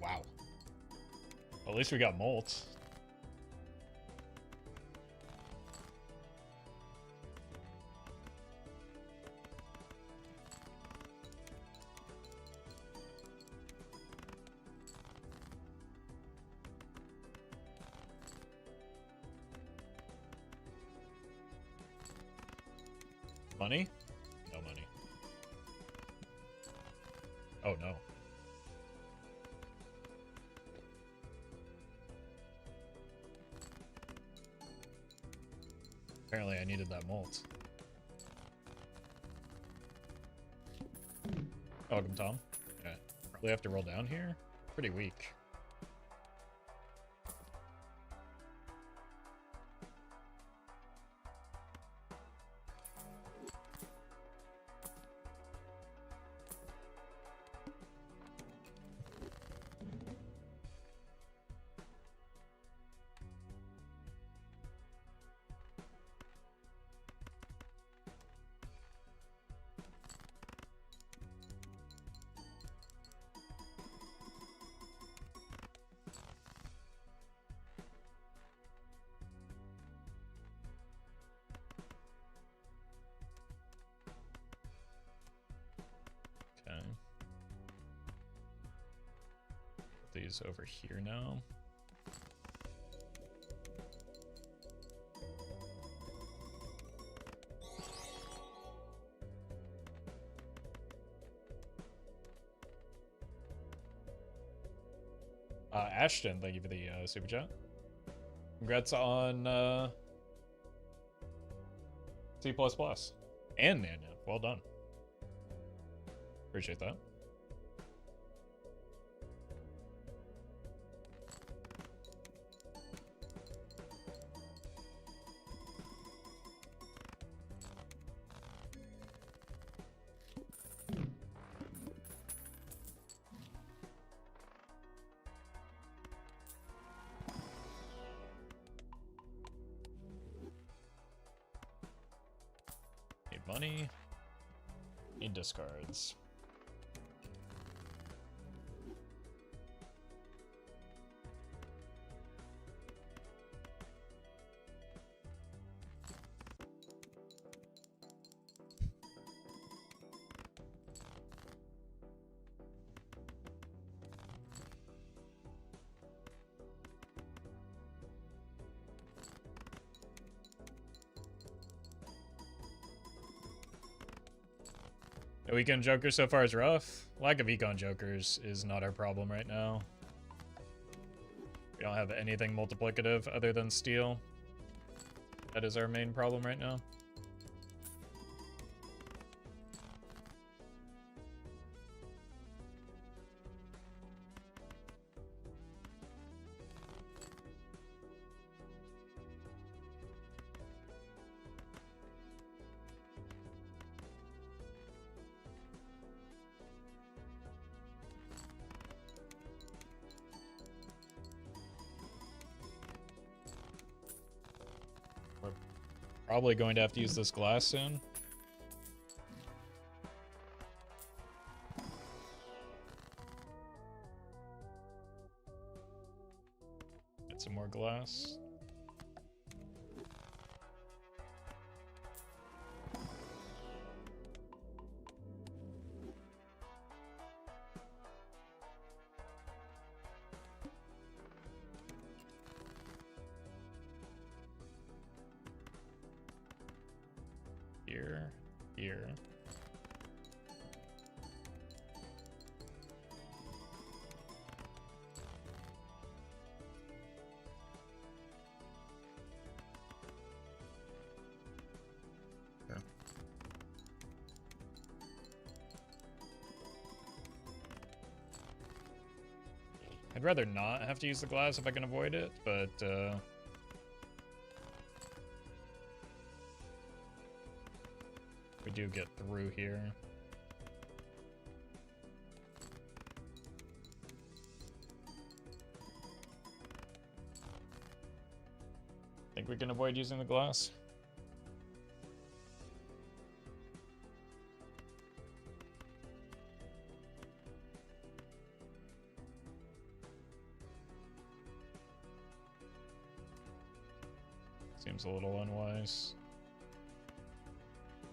Wow. At least we got molt. Money? No money. Oh no. Apparently I needed that molt. Welcome, Tom. Okay, We have to roll down here? Pretty weak. Okay. Put these over here now. Ashton, thank you for the super chat. Congrats on C++. And Nanya. Well done. Appreciate that. Need money. Need discards. The weekend Joker so far is rough. Lack of econ Jokers is not our problem right now. We don't have anything multiplicative other than steel. That is our main problem right now. Probably going to have to use this glass soon. Get some more glass. Here. Okay. I'd rather not have to use the glass if I can avoid it, but we do get through here. Think we can avoid using the glass? Seems a little unwise.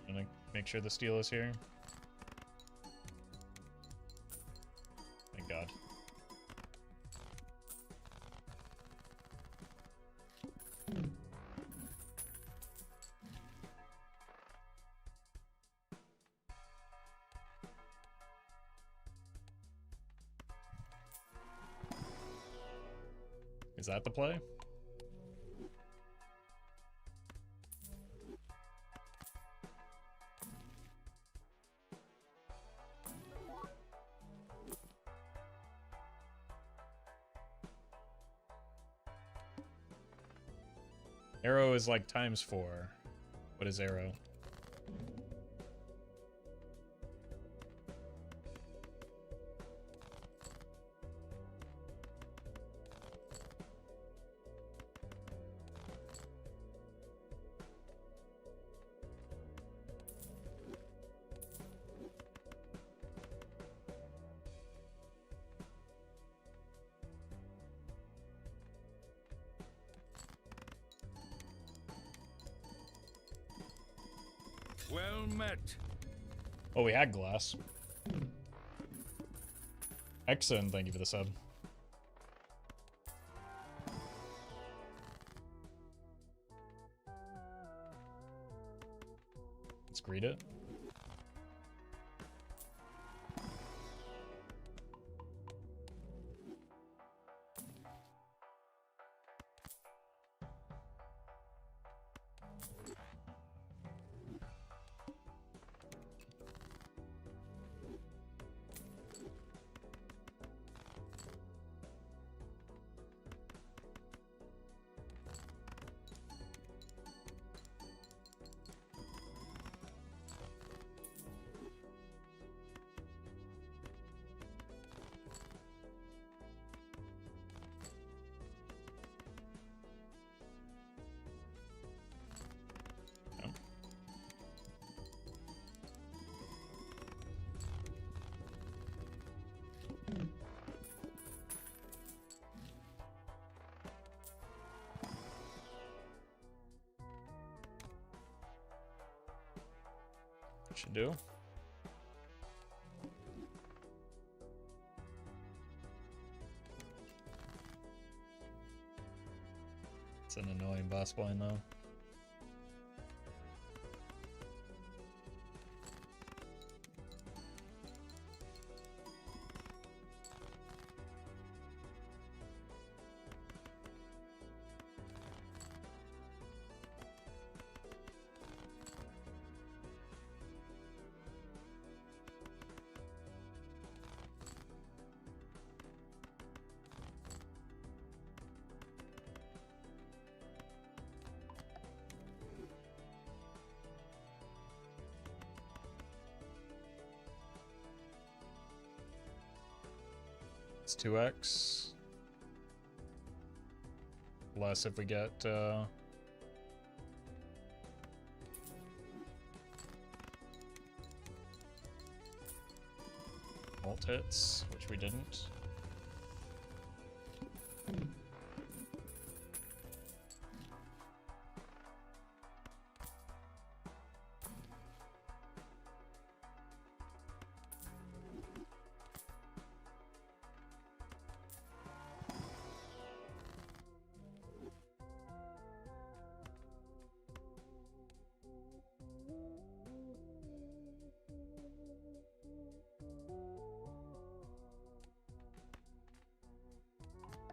I'm gonna make sure the steel is here. Thank God. Is that the play? Arrow is like ×4. What is arrow? Well met. Oh, we had glass. Excellent, thank you for the sub. Let's greet it. Should do. It's an annoying boss blind though. It's 2x. Less if we get alt hits, which we didn't.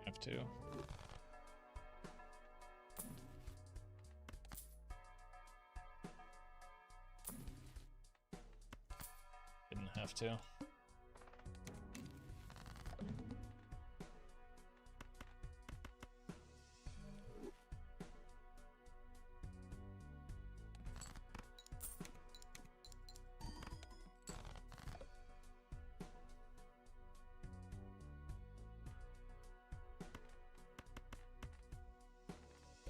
Have to. Didn't have to.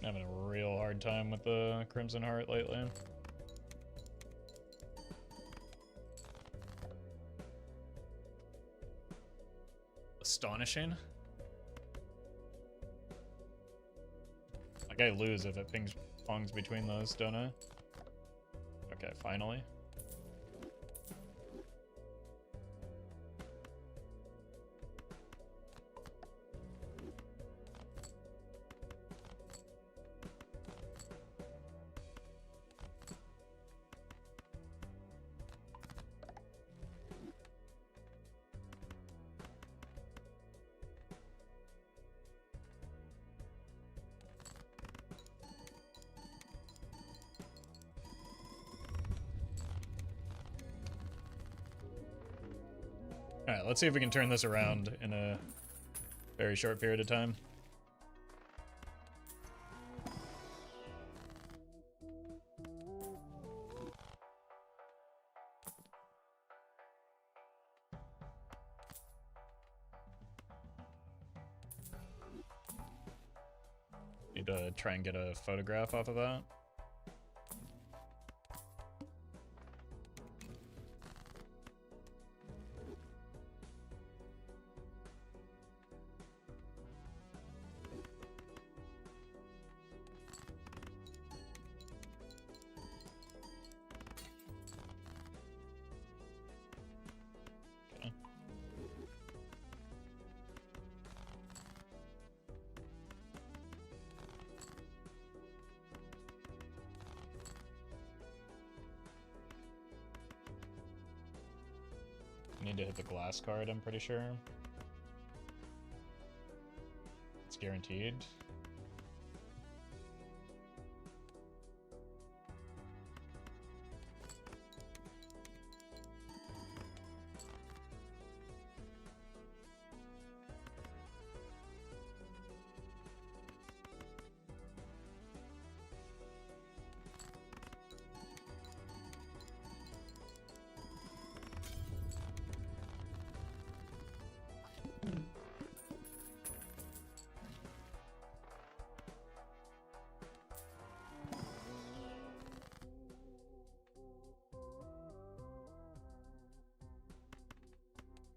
Having a real hard time with the Crimson Heart lately. Astonishing. Like I lose if it pongs between those, don't I? Okay, finally. Alright, let's see if we can turn this around in a very short period of time. Need to try and get a photograph off of that. Need to hit the glass card, I'm pretty sure. It's guaranteed.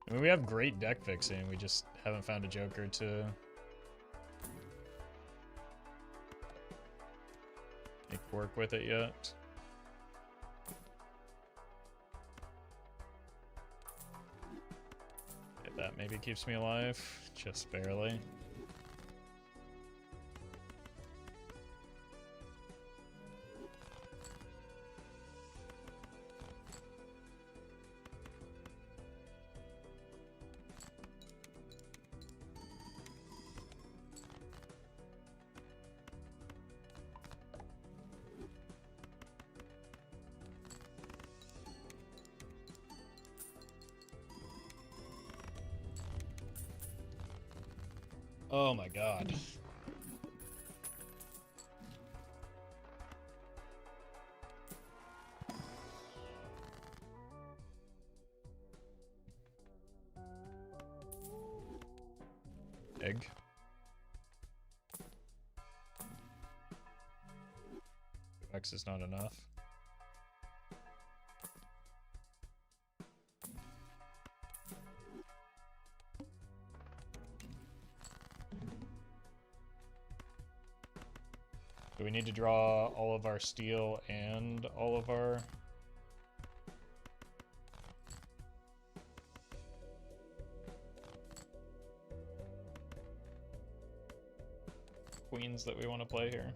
I mean, we have great deck fixing, we just haven't found a joker to make work with it yet. Yeah, that maybe keeps me alive, just barely. Oh my god. Egg. X is not enough. Do we need to draw all of our steel and all of our... queens that we want to play here?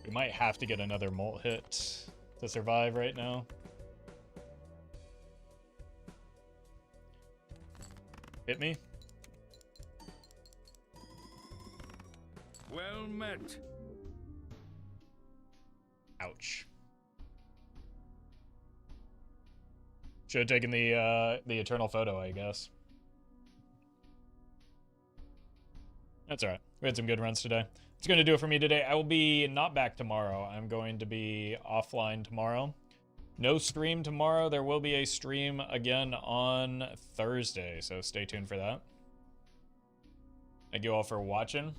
We might have to get another molt hit to survive right now. Hit me. Well met. Ouch. Should have taken the eternal photo, I guess. That's alright. We had some good runs today. It's going to do it for me today. I will be not back tomorrow. I'm going to be offline tomorrow. No stream tomorrow. There will be a stream again on Thursday, so stay tuned for that. Thank you all for watching.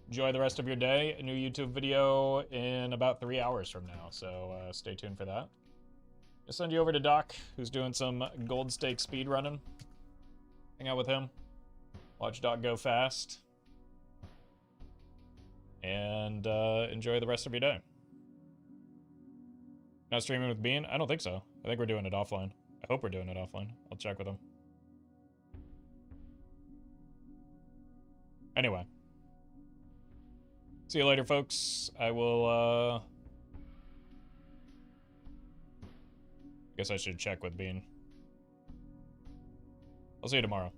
Enjoy the rest of your day. A new YouTube video in about 3 hours from now, so stay tuned for that. I'll send you over to Doc, who's doing some gold stake speed running. Hang out with him. Watch Doc go fast. And enjoy the rest of your day. Not streaming with Bean? I don't think so. I think we're doing it offline. I hope we're doing it offline. I'll check with him. Anyway. See you later, folks. I will, guess I should check with Bean. I'll see you tomorrow.